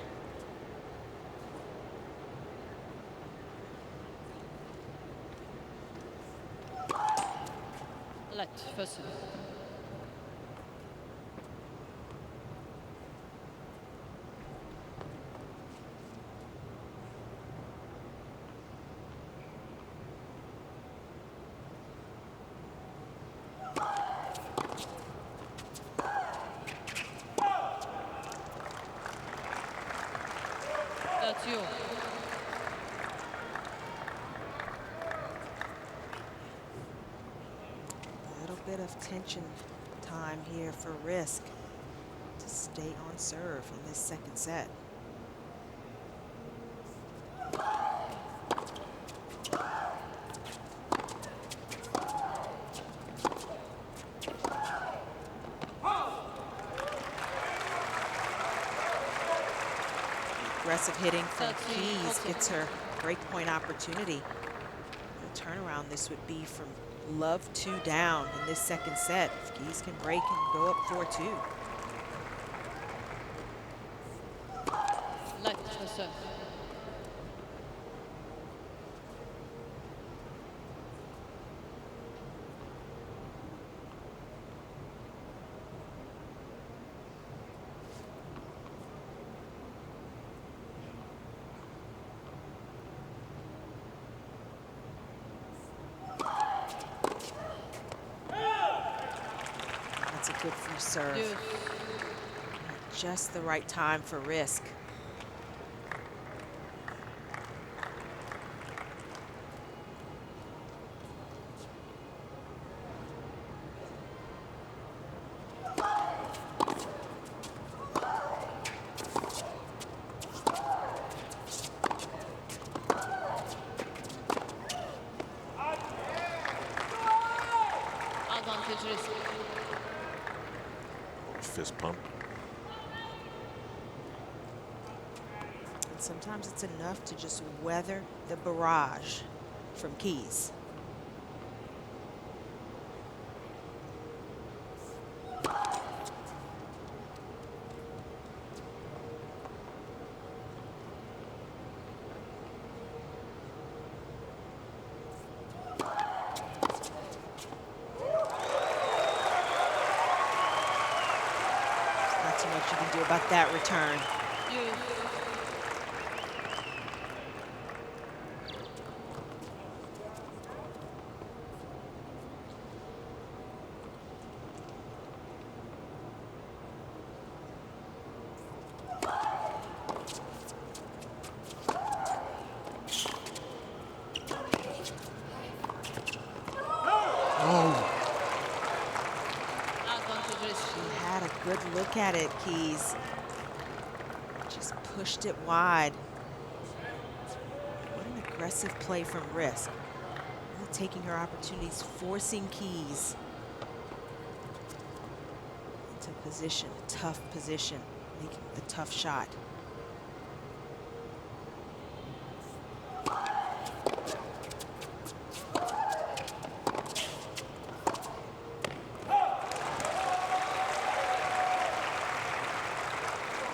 Left first. That's you. A little bit of tension time here for Riske to stay on serve in this second set. Aggressive hitting from Keys gets her breakpoint opportunity. The turnaround this would be from love 2 down in this second set. If Keys can break and go up 4-2. Left first. That's a good free serve. Deuce. At just the right time for Riske. Advantage Riske. Fist pump. And sometimes it's enough to just weather the barrage from Keys. Not too much you can do about that return. Deuce. Advantage Riske. She had a good look at it, Keys. Just pushed it wide. What an aggressive play from Riske. Really taking her opportunities, forcing Keys into position, a tough position, making the tough shot.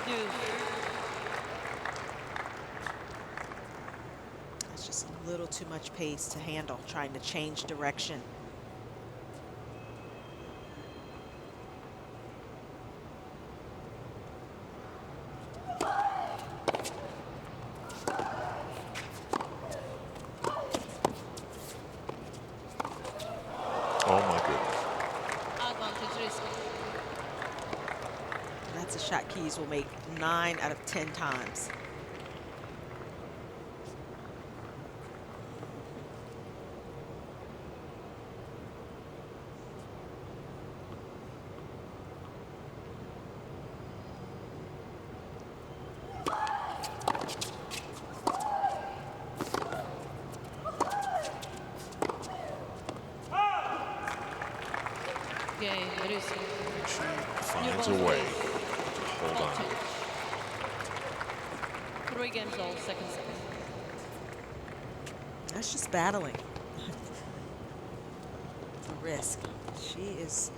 Deuce. That's just a little too much pace to handle, trying to change direction. Oh my goodness. Advantage Riske. That's a shot Keys will make 9 out of 10 times. Riske. She finds a way to hold Ball on. change. 3 games all, second set. That's just battling. For Riske. She is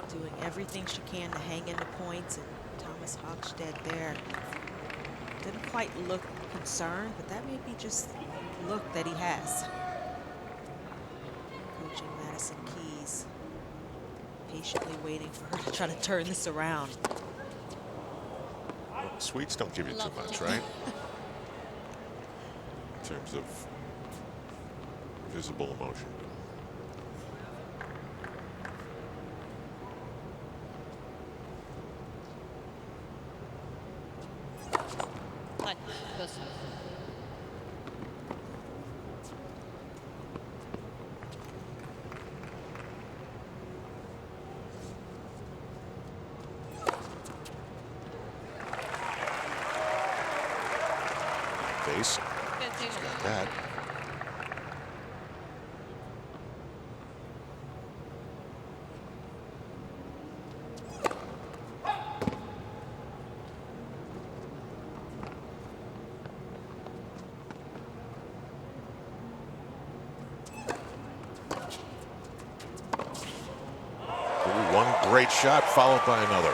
doing everything she can to hang into points, and Thomas Hochstedt there didn't quite look concerned, but that may be just the look that he has. Coaching Madison Keys, patiently waiting for her to try to turn this around. Well, Swedes don't give you too much, right? In terms of visible emotion. Line, first set. Base. Continue. Got that. Ooh, one great shot followed by another.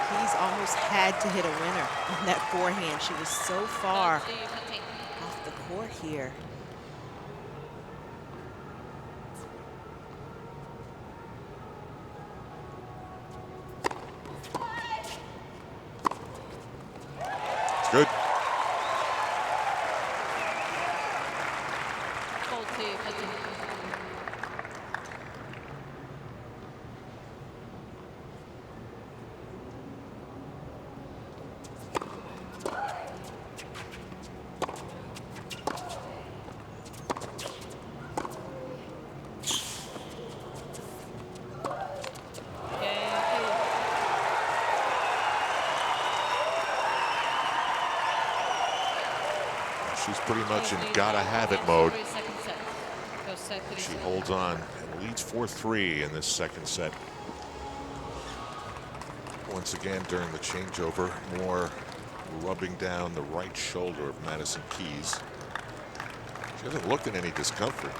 Keys almost had to hit a winner on that forehand. She was so far off the court here. It's good. Ball two, continue. She's pretty much in gotta have it mode. Second set. First set, She 3-7. holds on and leads 4-3 in this second set. Once again, during the changeover, more rubbing down the right shoulder of Madison Keys. She hasn't looked in any discomfort.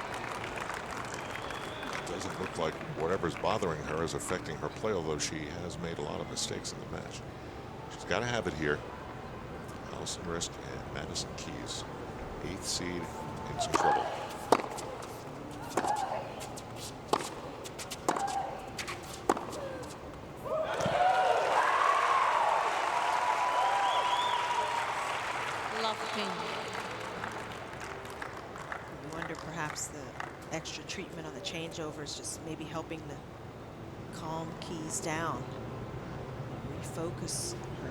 It doesn't look like whatever's bothering her is affecting her play, although she has made a lot of mistakes in the match. She's got to have it here. Alison Riske and Madison Keys, 8th seed, in some trouble. Love pin. You wonder perhaps the extra treatment on the changeover is just maybe helping to calm Keys down, refocus her.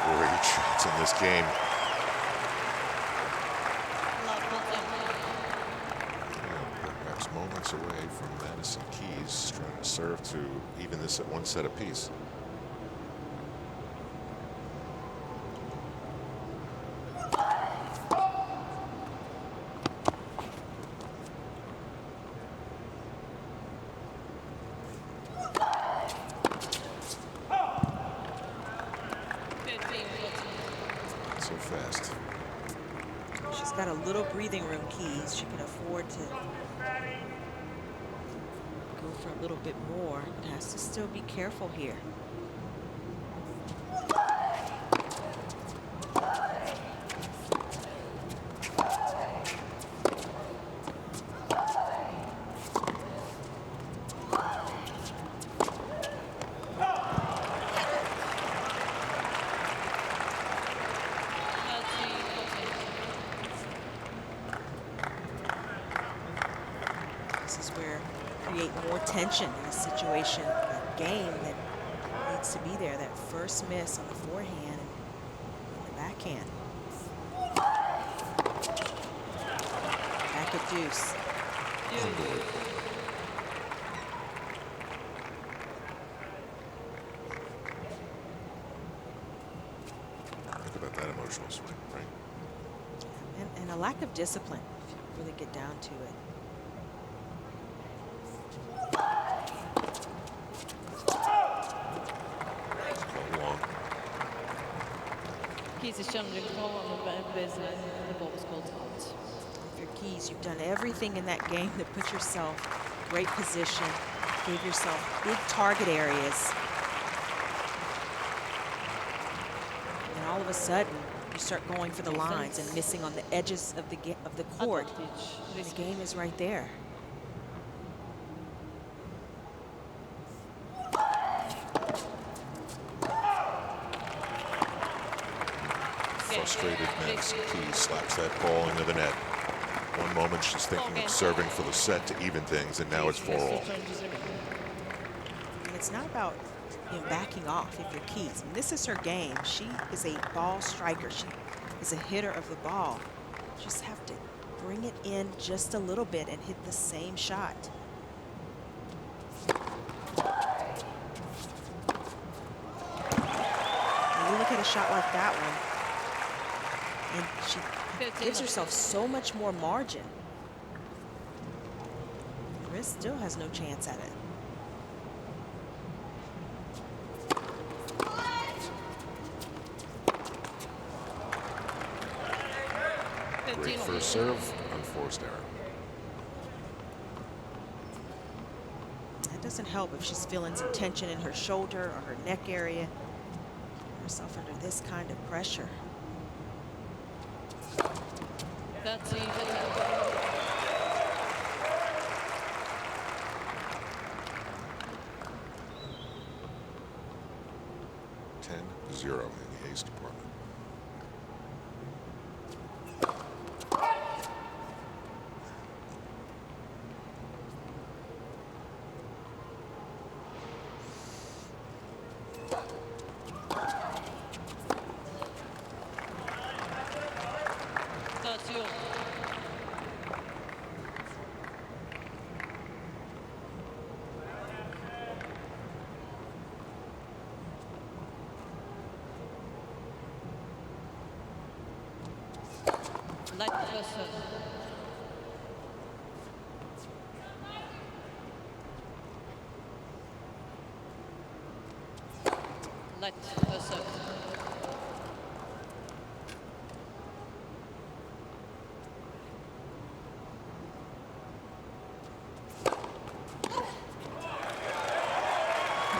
Great shots in this game. Perhaps moments away from Madison Keys trying to serve to even this at one set apiece. So fast. She's got a little breathing room, Keys. She can afford to go for a little bit more, but has to still be careful here. this is where create more tension in a situation, a game that needs to be there. That first miss on the forehand and the backhand. Back at deuce. Think about that emotional swing, right? And a lack of discipline, if you really get down to it. Go long. Keys is challenging call on the baseline. The ball was called out. Your keys, you've done everything in that game to put yourself in great position, gave yourself big target areas. And all of a sudden, you start going for the lines and missing on the edges of the court. The game is right there. Frustrated Madison Keys slaps that ball into the net. One moment she's thinking of serving for the set to even things, and now it's 4-all. And it's not about backing off if you're Keys. And this is her game. She is a ball striker. She is a hitter of the ball. You just have to bring it in just a little bit and hit the same shot. And you look at a shot like that one, and she gives herself so much more margin. Riske still has no chance at it. Great first serve, unforced error. That doesn't help if she's feeling some tension in her shoulder or her neck area. Put herself under this kind of pressure. That's it. 10-0 in the ace department. That's you. Light person. Light person.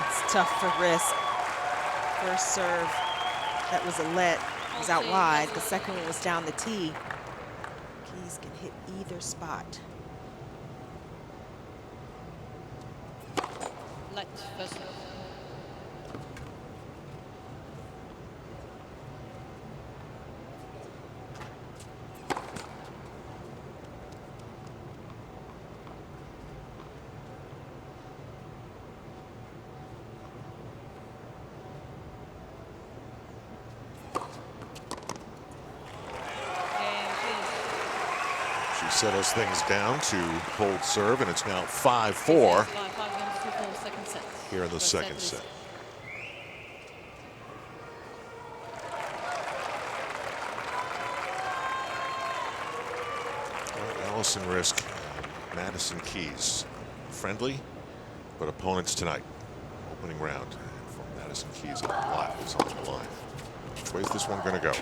It's tough for Riske. First serve, that was a let, was out wide. The second one was down the tee. Keys can hit either spot. Light person. She settles things down to hold serve, and it's now 5-4 here in the second set. Alison Riske and Madison Keys, friendly, but opponents tonight. Opening round, and for Madison Keys, a lot is on the line. Which way is this one going to go?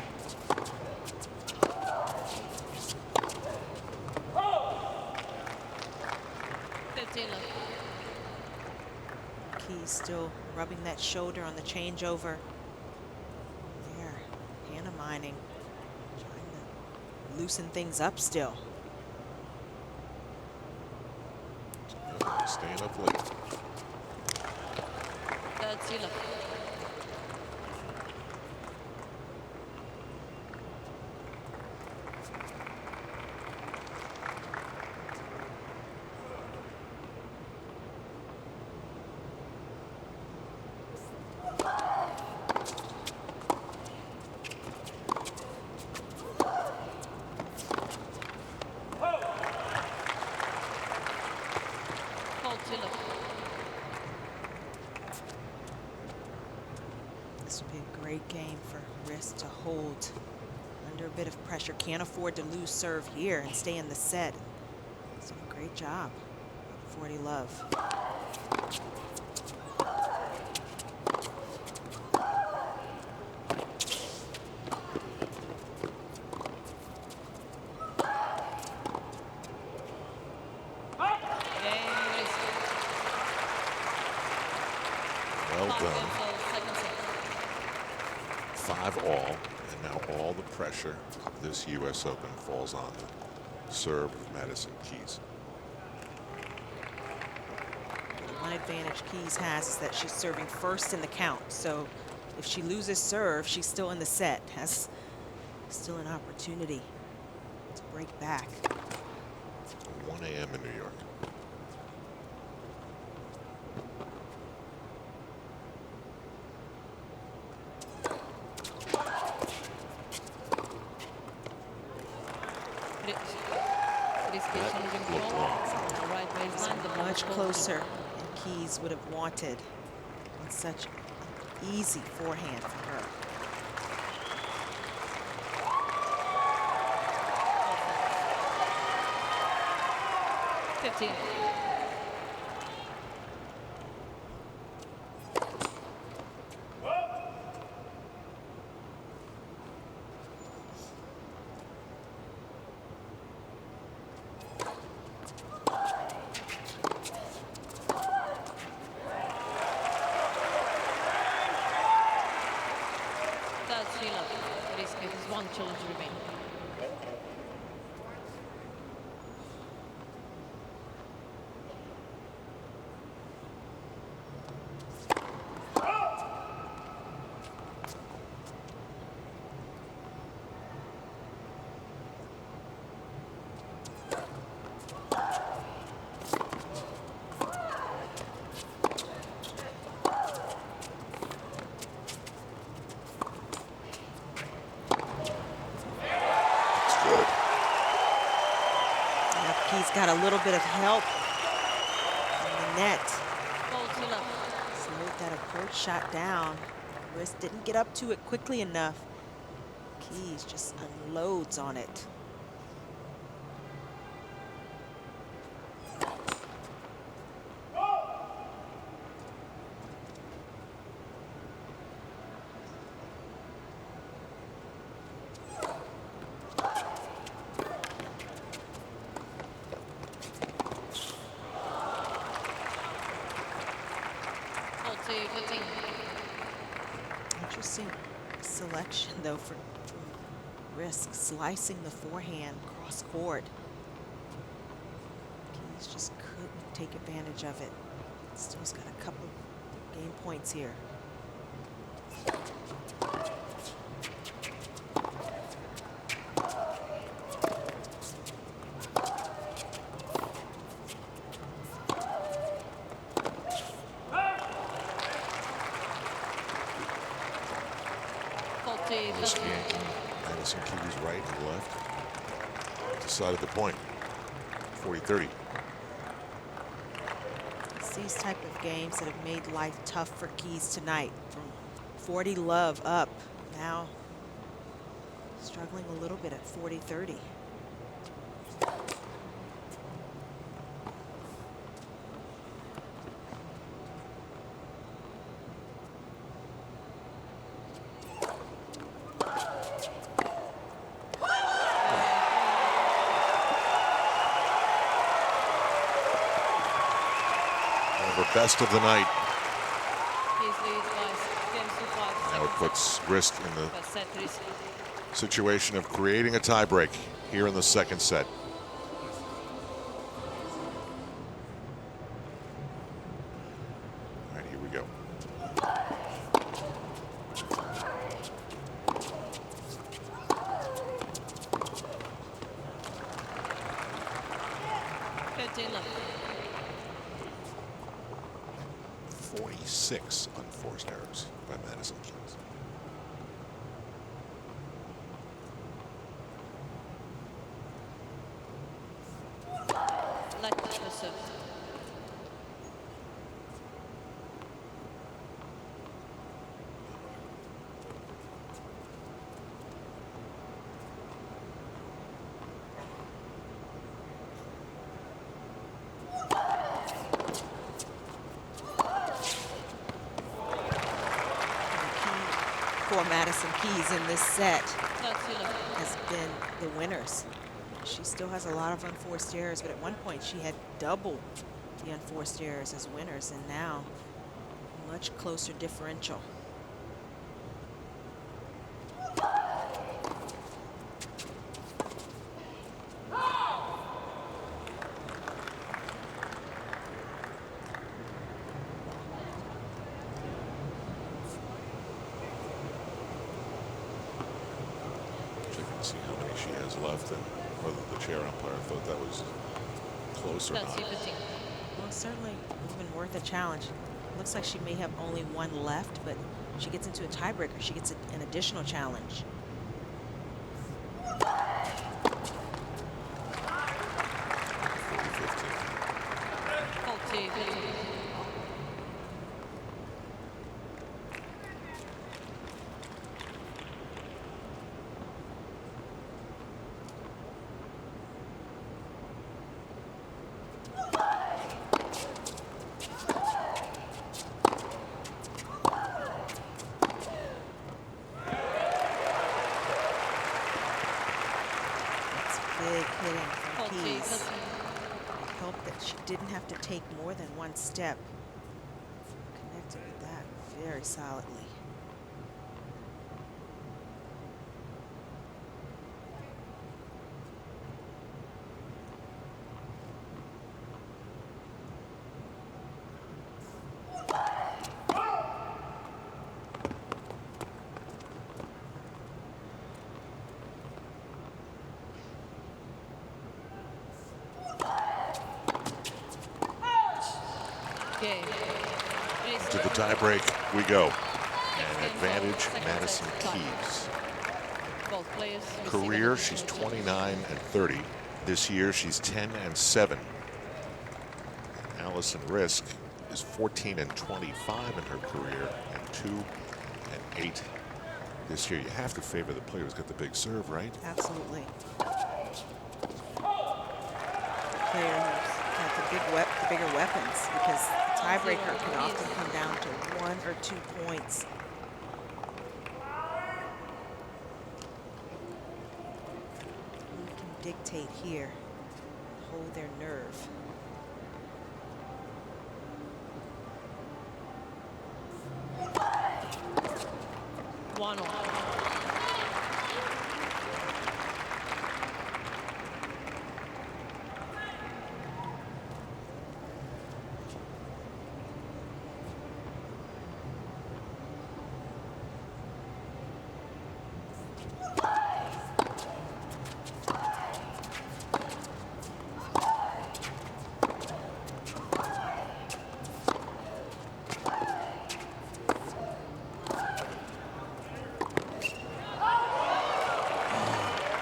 Keys still rubbing that shoulder on the changeover. There, pantomiming, trying to loosen things up still. Staying up late. That's you. hold under a bit of pressure. Can't afford to lose serve here and stay in the set. So great job, 40 Love. Well done. 5 all, and now all the pressure of this U.S. Open falls on the serve of Madison Keys. One advantage Keys has is that she's serving first in the count. So if she loses serve, she's still in the set, has still an opportunity to break back. 1 a.m. in New York. Much closer than Keys would have wanted. And such an easy forehand for her. Riske, one challenge remaining. He's got a little bit of help in the net. Slowed that approach shot down. Riske didn't get up to it quickly enough. Keys just unloads on it. Interesting selection, though, from Riske, slicing the forehand cross court. Keys just couldn't take advantage of it. Still's got a couple game points here. Riske yanking Madison Keys right and left. Decided the point. 40-30. It's these type of games that have made life tough for Keys tonight. From 40 Love up, now struggling a little bit at 40-30. Best of the night. Now it puts Riske in the situation of creating a tiebreak here in the second set. All right, here we go. Six unforced errors by Madison Keys. for Madison Keys in this set That's 11. has been the winners. She still has a lot of unforced errors, but at one point she had double the unforced errors as winners, and now much closer differential. Checking to see how many she has left and whether the chair umpire thought that was close or That's not. 17. Well, certainly even worth a challenge. Looks like she may have only one left, but she gets into a tiebreaker. She gets an additional challenge. 40, 15. That's big hitting from 40, Keys. 13. Helped that she didn't have to take more than one step. Connected with that very solidly. Game. To the tiebreak we go. And 16 advantage balls, second Madison set, tie. Keys. Both players receive Career, an she's additional 29 and 30. This year, she's 10 and 7. Alison Riske is 14 and 25 in her career and 2 and 8 this year. You have to favor the player who's got the big serve, right? Absolutely. Player who's got the bigger weapons, because the tiebreaker can often come down to 1 or 2 points. Who can dictate here, hold their nerve. One on.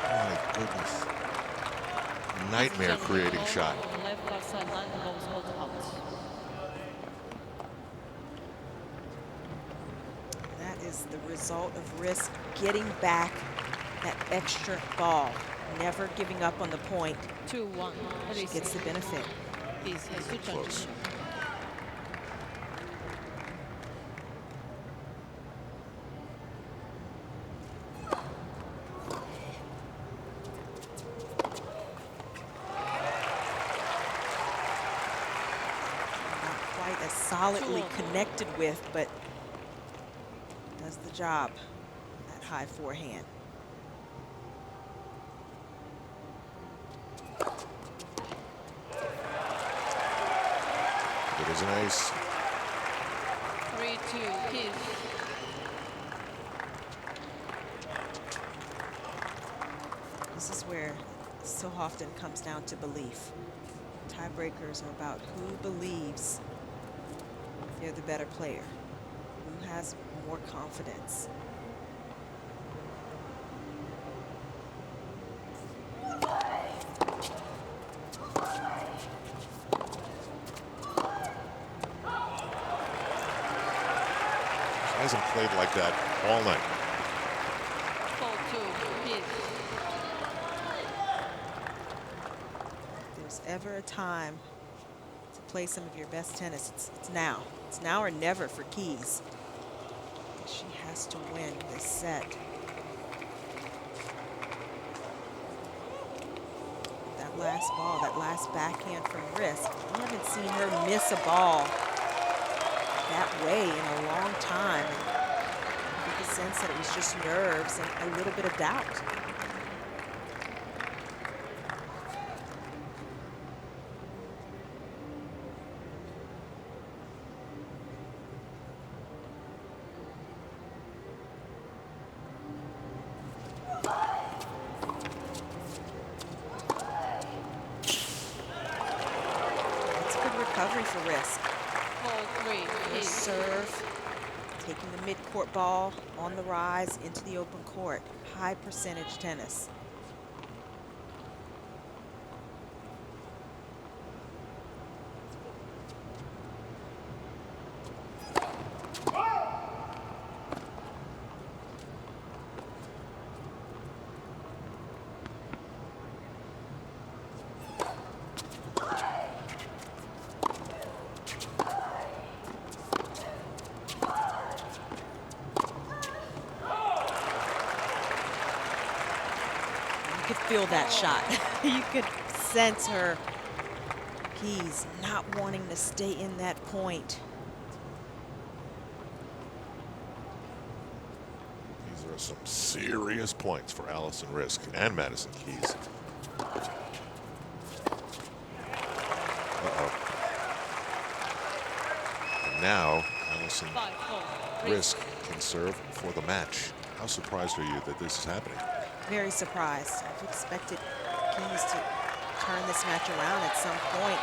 My goodness. Nightmare creating shot. On the left far sideline, the ball is called out. That is the result of Riske getting back that extra ball, never giving up on the point. 2-1. She gets the benefit. Keys has two Close. chances. Not quite as solidly 2-1. connected with, but does the job. That high forehand. It is an ace. 3-2. Keys. This is where so often comes down to belief. Tiebreakers are about who believes they're the better player, who has more confidence. She hasn't played like that all night. 4-2. Keys. If there's ever a time to play some of your best tennis, it's now. It's now or never for Keys. She has chance to win this set. That last ball, that last backhand from Riske, we haven't seen her miss a ball that way in a long time. I get the sense that it was just nerves and a little bit of doubt. Recovery for Riske. 4-3. Her serve, taking the mid-court ball on the rise into the open court. High percentage tennis. Feel that shot. You could sense her keys not wanting to stay in that point. These are some serious points for Alison Riske and Madison Keys. And now Alison Riske can serve for the match. How surprised are you that this is happening? Very surprised. I've expected Keys to turn this match around at some point.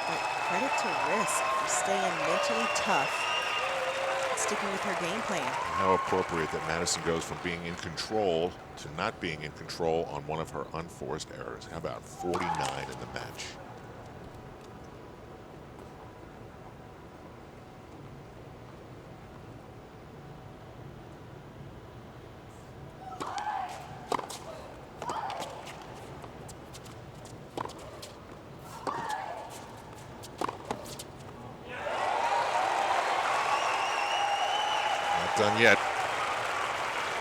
But credit to Riske for staying mentally tough and sticking with her game plan. How appropriate that Madison goes from being in control to not being in control on one of her unforced errors. How about 49 in the match? Done yet.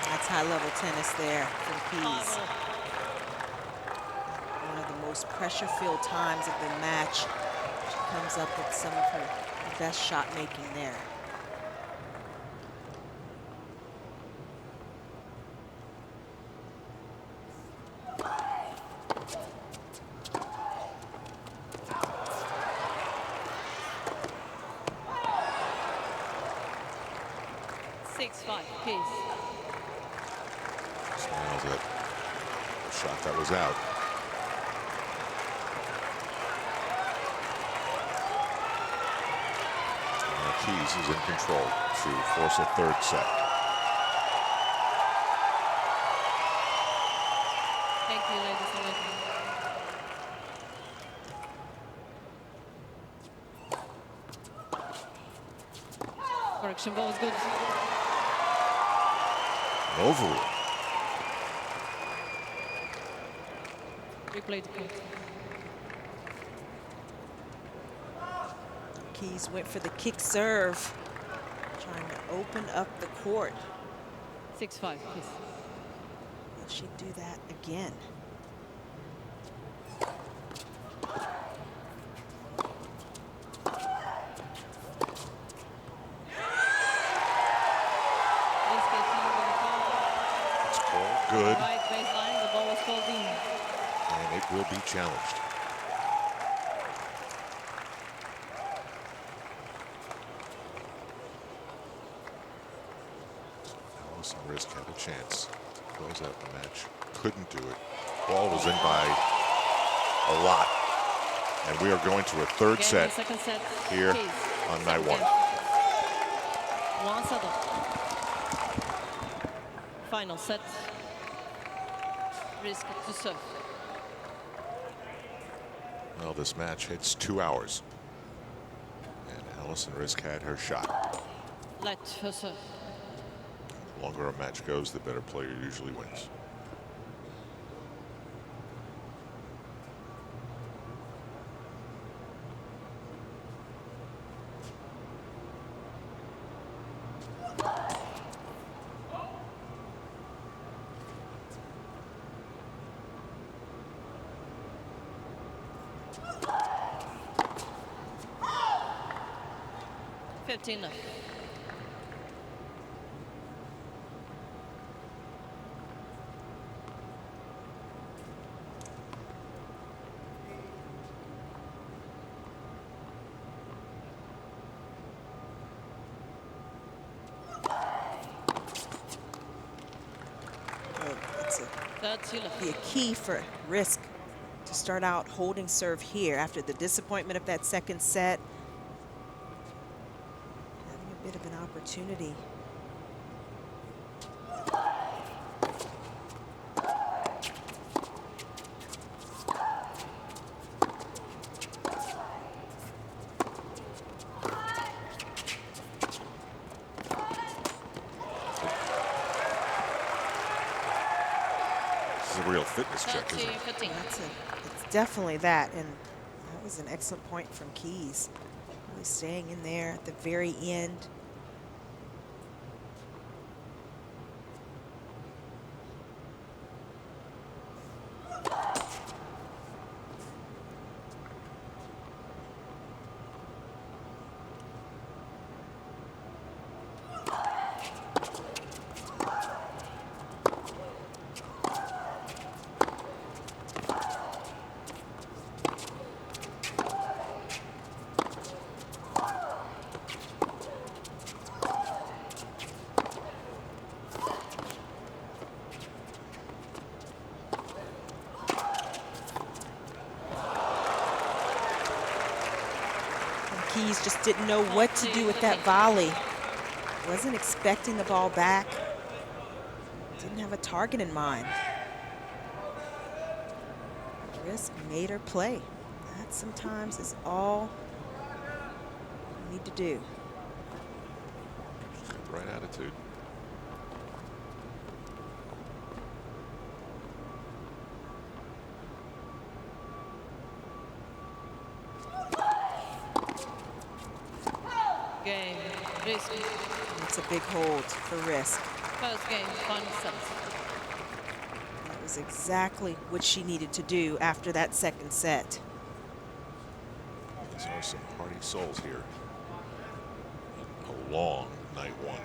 That's high-level tennis there from Keys. One of the most pressure-filled times of the match. She comes up with some of her best shot making there. Smiles at the shot that was out. And now Keys is in control to force a third set. Thank you, ladies and gentlemen. Correction, ball was good. Overrule. Replay the point. Keys went for the kick serve, trying to open up the court. 6-5, please. Will she do that again? Good. Right baseline, the ball was called in. And it will be challenged. Alison Riske had a chance to close out the match. Couldn't do it. Ball was in by a lot. And we are going to a third set here on night one. One set up. Final set. Riske to serve. Well, this match hits 2 hours. And Alison Riske had her shot. Let her serve. The longer a match goes, the better player usually wins. 15 left. It's 30 left. be a key for Riske to start out holding serve here after the disappointment of that second set. Having a bit of an opportunity. This is a real fitness check, 30, isn't it? 15. It's definitely that, and that was an excellent point from Keys. Really staying in there at the very end. Keys just didn't know what to do with that volley. Wasn't expecting the ball back. Didn't have a target in mind. Riske made her play. That sometimes is all you need to do. Right attitude. Game. Riske. It's a big hold for Riske. First game, final set. That was exactly what she needed to do after that second set. These are some hearty souls here. A long night one.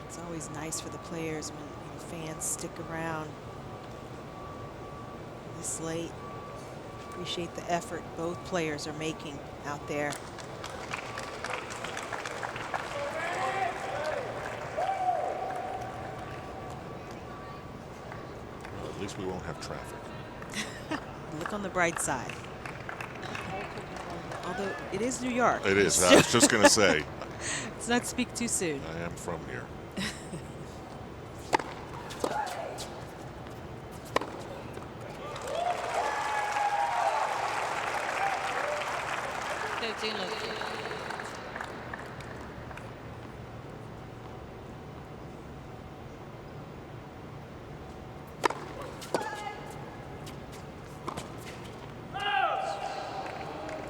It's always nice for the players when fans stick around this late. Appreciate the effort both players are making out there. Well, at least we won't have traffic. Look on the bright side. Although it is New York. It is. I was just going to say. Let's not speak too soon. I am from here.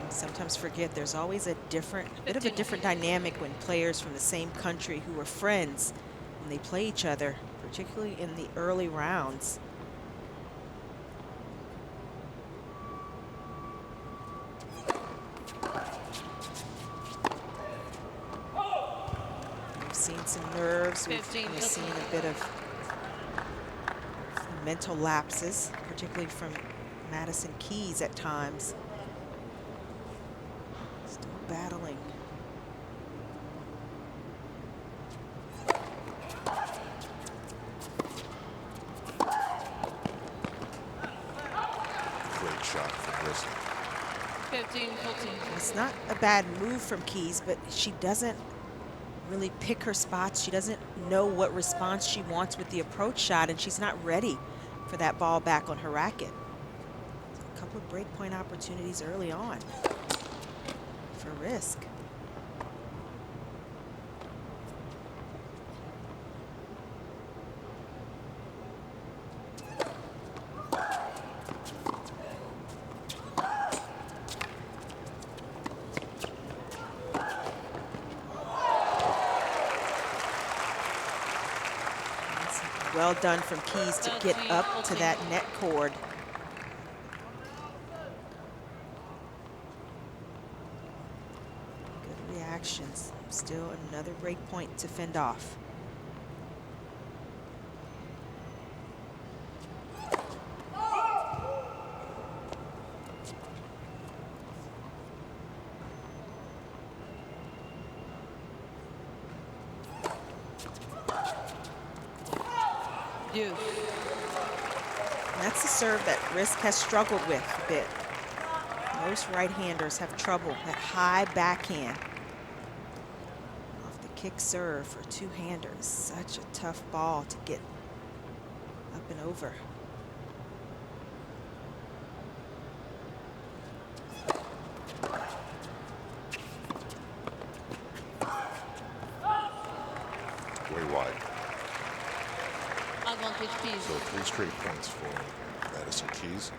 Sometimes forget there's always a bit of a different dynamic when players from the same country who are friends, when they play each other, particularly in the early rounds. We've seen some nerves, we've seen a bit of mental lapses, particularly from Madison Keys at times. Still battling. Great shot from Riske. 15-14. It's not a bad move from Keys, but she doesn't really pick her spots. She doesn't know what response she wants with the approach shot, and she's not ready for that ball back on her racket. A couple of breakpoint opportunities early on for Riske. Well done from Keys to get up to that net cord. questions. Still another break point to fend off. Deuce. And that's the serve that Riske has struggled with a bit. Most right-handers have trouble, that high backhand. Off the kick serve for two-handers. Such a tough ball to get up and over. Way wide. Advantage piece. So 3 straight points for Madison Keys.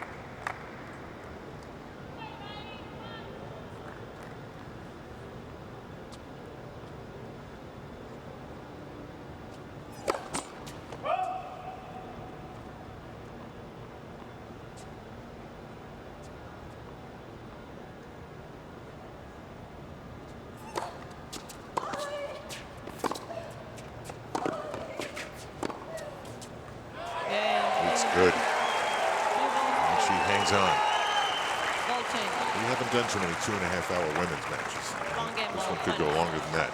It's good. And she hangs on. Ball change. We haven't done too many 2.5-hour women's matches. Long game This ball, one could go final. longer than that.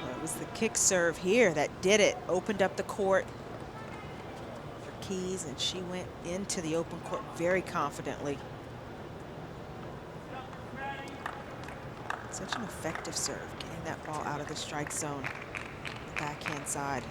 Well, it was the kick serve here that did it. Opened up the court for Keys, and she went into the open court very confidently. Such an effective serve, getting that ball out of the strike zone, the backhand side.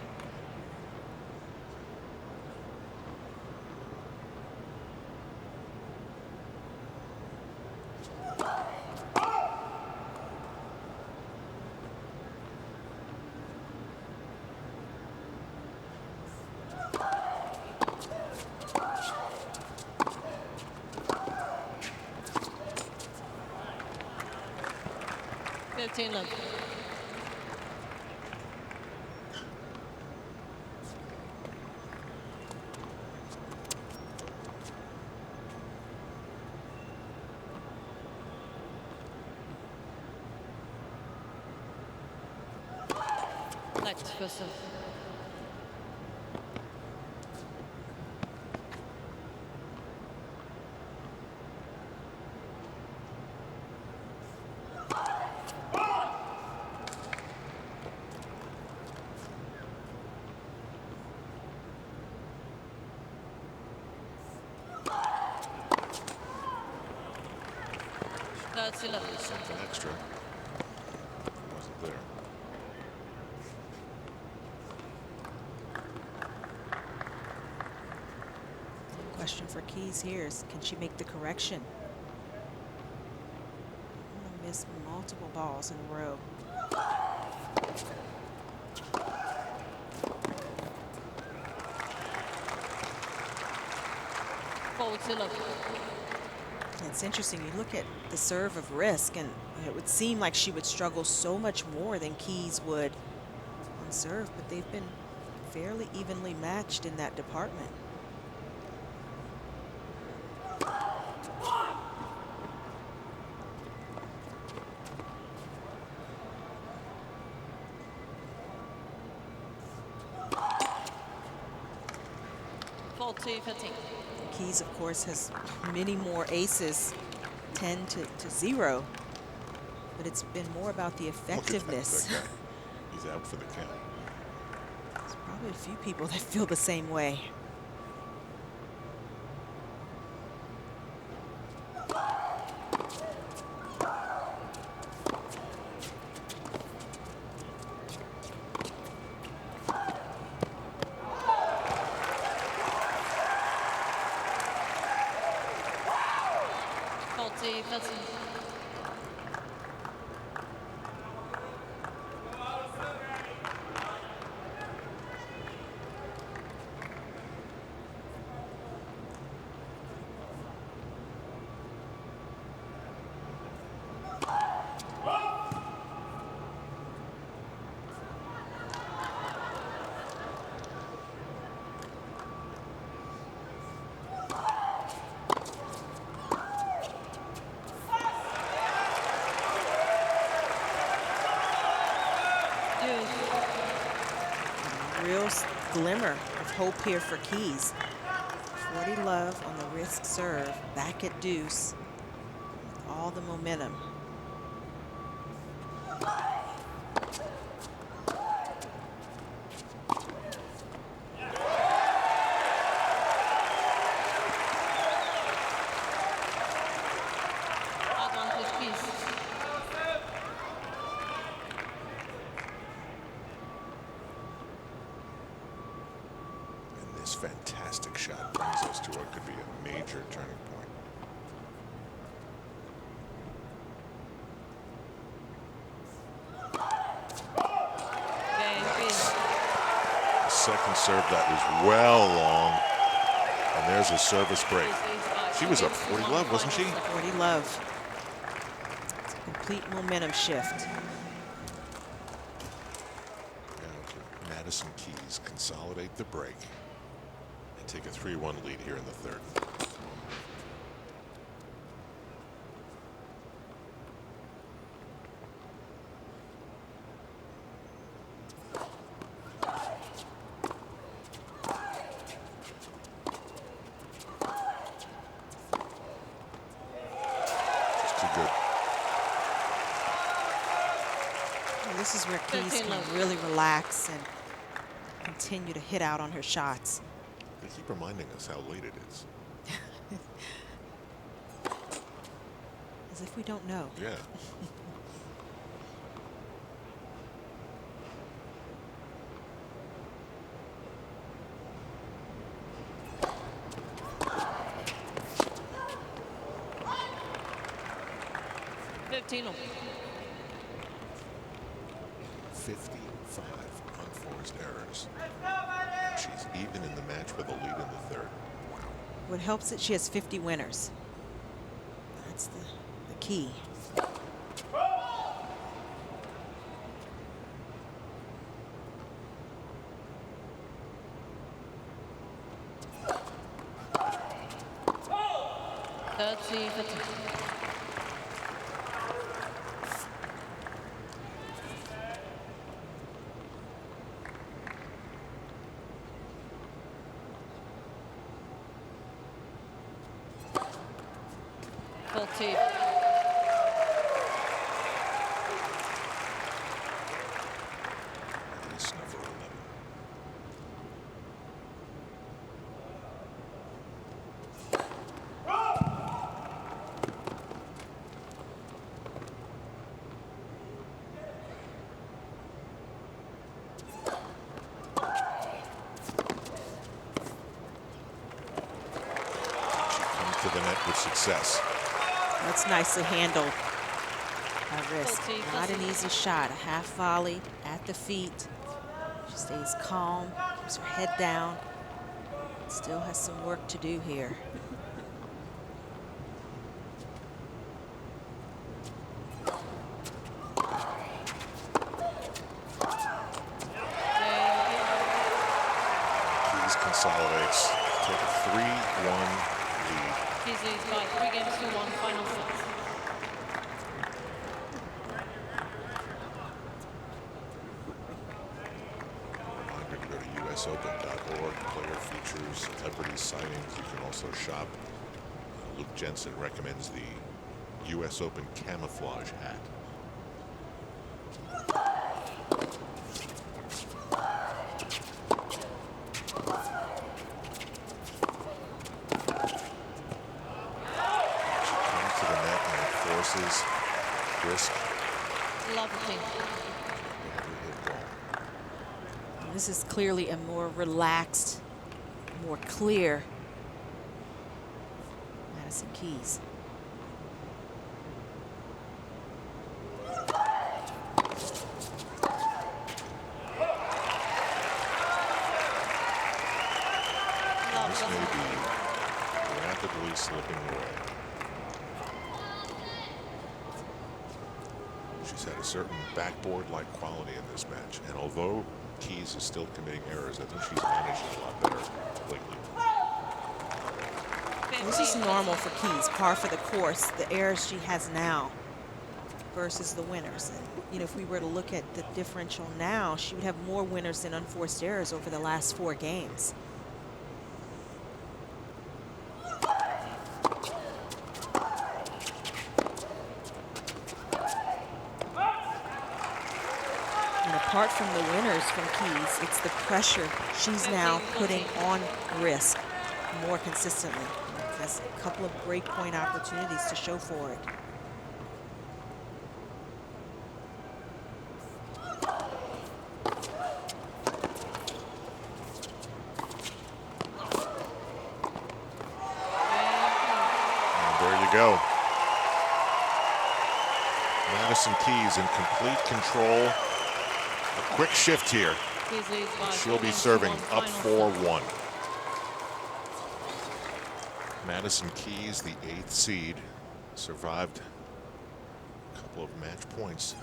Love. Next person. That's 11. Something extra. Wasn't there. Question for Keys here is, can she make the correction? Missed multiple balls in a row. Forward to 11. It's interesting, you look at the serve of Riske, and it would seem like she would struggle so much more than Keys would on serve, but they've been fairly evenly matched in that department. Keys, of course, has many more aces, 10 to 0, but it's been more about the effectiveness. Look at that guy. He's out for the count. There's probably a few people that feel the same way. real glimmer of hope here for Keys. 40 love on the Riske serve, back at deuce, with all the momentum. Advantage Keys. And this fantastic shot brings us to what could be a major turning point. Game Keys. The second serve that was well long. And there's a service break. She was up 40 love, wasn't she? 40 love. It's a complete momentum shift. And Madison Keys consolidate the break and take a 3-1 lead here in the third. Just too good. Well, this is where Keys 13 can love. really relax and continue to hit out on her shots. They keep reminding us how late it is. As if we don't know. Yeah. Fifteen. 55 unforced errors. She's even in the match with a lead in the third. What helps it, she has 50 winners. That's the key. Ace number 11. She comes to the net with success. That's nicely handled by Riske. Not an easy shot. A half volley at the feet. She stays calm, keeps her head down. Still has some work to do here. Keys consolidates, take a 3-1 lead. Keys leads by 3 games to 1 final set. Reminder to go to usopen.org, player features, celebrity signings. You can also shop. Luke Jensen recommends the US Open camouflage hat. Riske. Lovely. This is clearly a more relaxed, more clear Madison Keys. This may be rapidly slipping away. She's had a certain backboard-like quality in this match, and although Keys is still committing errors, I think she's managed it a lot better lately. This is normal for Keys, par for the course. The errors she has now versus the winners. And, you know, if we were to look at the differential now, she would have more winners than unforced errors over the last 4 games. And apart from the winners from Keys, it's the pressure she's now putting on Riske more consistently. Has a couple of break point opportunities to show for it. Go. Madison Keys in complete control. A quick shift here. She'll be serving up 4-1. Madison Keys, the 8th seed, survived a couple of match points,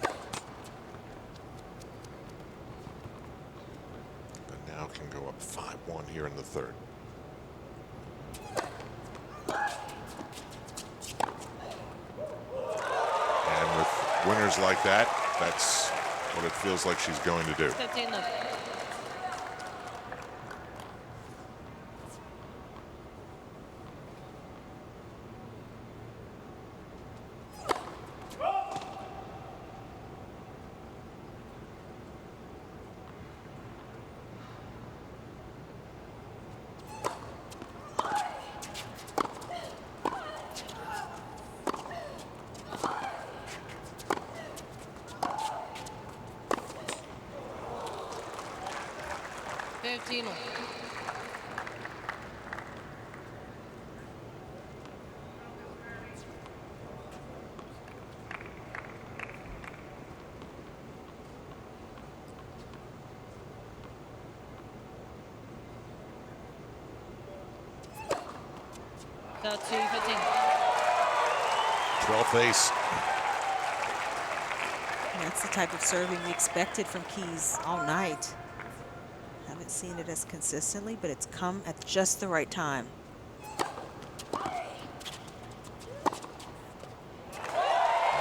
but now can go up 5-1 here in the 3rd. Winners like that, that's what it feels like she's going to do. 13 up. That's 15. 12th ace. That's the type of serving we expected from Keys all night. Haven't seen it as consistently, but it's come at just the right time. And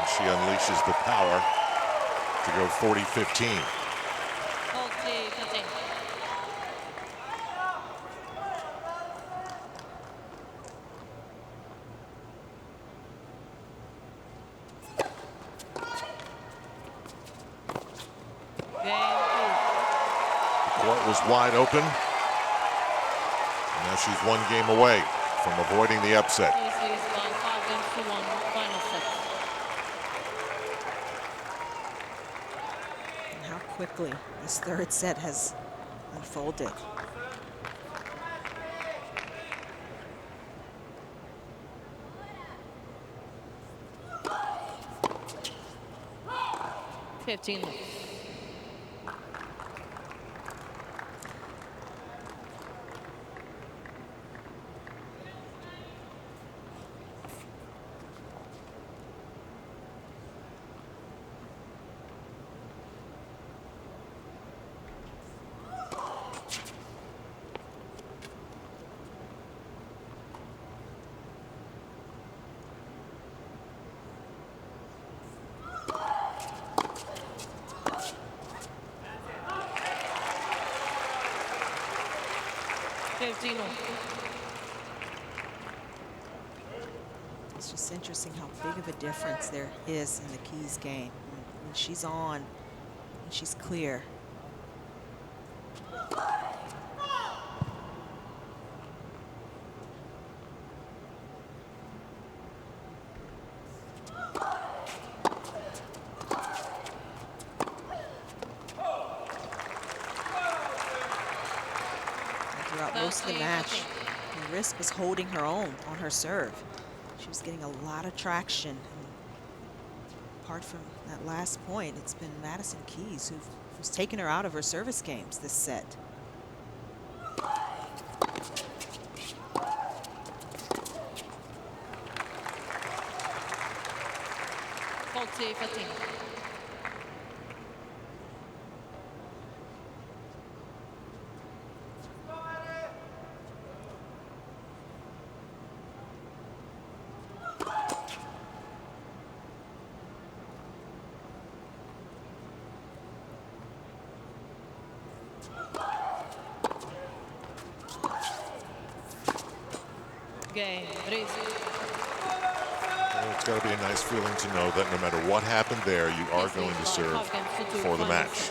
she unleashes the power to go 40-15. 40-15. Was wide open. Now she's 1 game away from avoiding the upset. And how quickly this 3rd set has unfolded. $15. It's just interesting how big of a difference there is in the Keys game. When she's on, when she's clear. Throughout most of the match, Riske was holding her own on her serve. She was getting a lot of traction. And apart from that last point, it's been Madison Keys who's taken her out of her service games this set. Game, Riske. Well, it's got to be a nice feeling to know that no matter what happened there, you are going to serve for the match.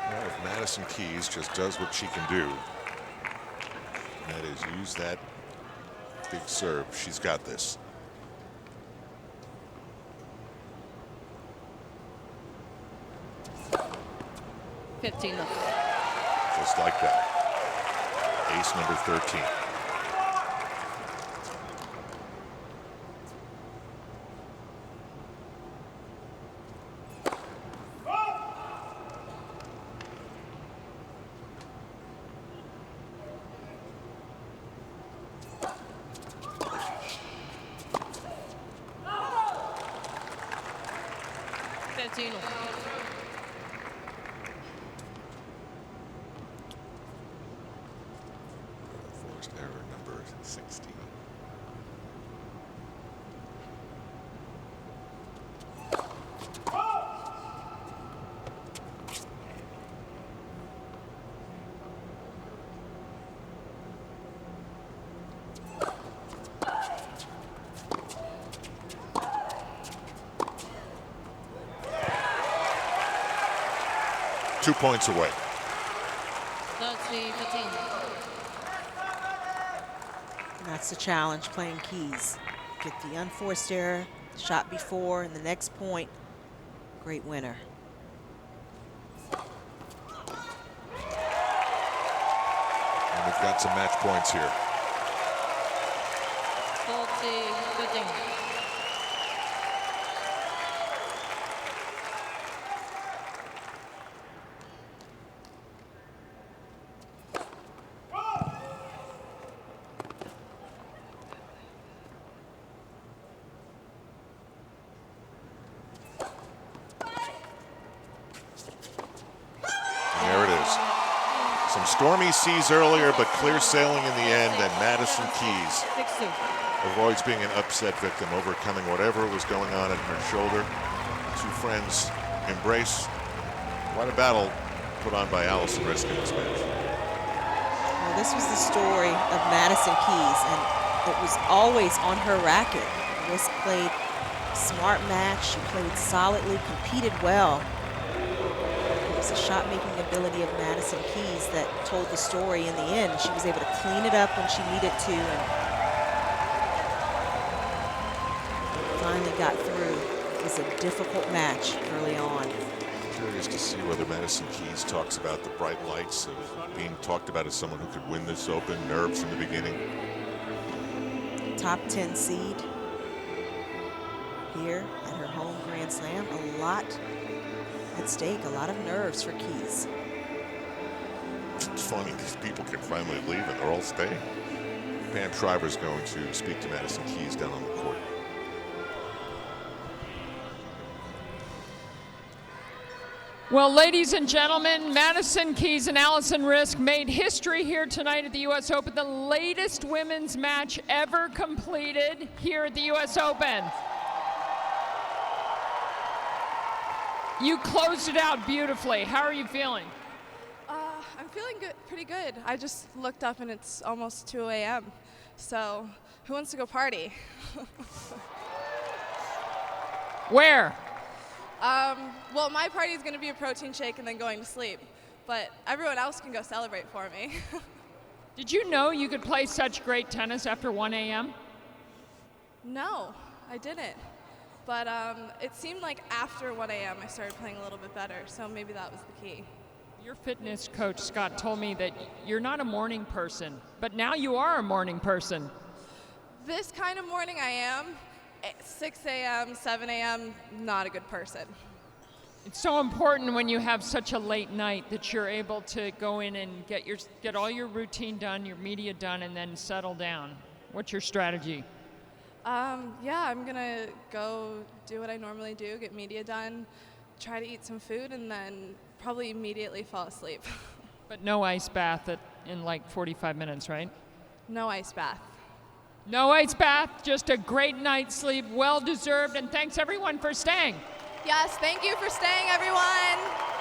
Well, if Madison Keys just does what she can do, and that is use that big serve, she's got this. Just like that. Ace number 13. Forced error number 16. Two points away. 30-15. That's the challenge, playing keys. Get the unforced error, shot before, and the next point, great winner. And we've got some match points here. 40-15. There it is. Some stormy seas earlier, but clear sailing in the end, and Madison Keys 6-2. avoids being an upset victim, overcoming whatever was going on at her shoulder. Two friends embrace. Quite a battle put on by Alison Riske in this match. Well, this was the story of Madison Keys, and it was always on her racket. Riske played a smart match. She played solidly, competed well. It was the shot-making ability of Madison Keys that told the story in the end. She was able to clean it up when she needed to and finally got through. It was a difficult match early on. Curious to see whether Madison Keys talks about the bright lights of being talked about as someone who could win this Open, nerves in the beginning. Top 10 seed here at her home Grand Slam. A lot at stake, a lot of nerves for Keys. It's funny, these people can finally leave and they're all staying. Pam Shriver's going to speak to Madison Keys down on the court. Well, ladies and gentlemen, Madison Keys and Alison Riske made history here tonight at the U.S. Open, the latest women's match ever completed here at the U.S. Open. You closed it out beautifully. How are you feeling? I'm feeling good, pretty good. I just looked up and it's almost 2 a.m. So who wants to go party? Where? Well, my party is going to be a protein shake and then going to sleep. But everyone else can go celebrate for me. Did you know you could play such great tennis after 1 a.m.? No, I didn't. But it seemed like after 1 a.m. I started playing a little bit better, so maybe that was the key. Your fitness coach, Scott, told me that you're not a morning person, but now you are a morning person. This kind of morning I am. 6 a.m., 7 a.m., not a good person. It's so important when you have such a late night that you're able to go in and get all your routine done, your media done, and then settle down. What's your strategy? Yeah, I'm gonna go do what I normally do, get media done, try to eat some food, and then probably immediately fall asleep. But no ice bath in like 45 minutes, right? No ice bath. No ice bath, just a great night's sleep, well deserved, and thanks everyone for staying. Yes, thank you for staying, everyone.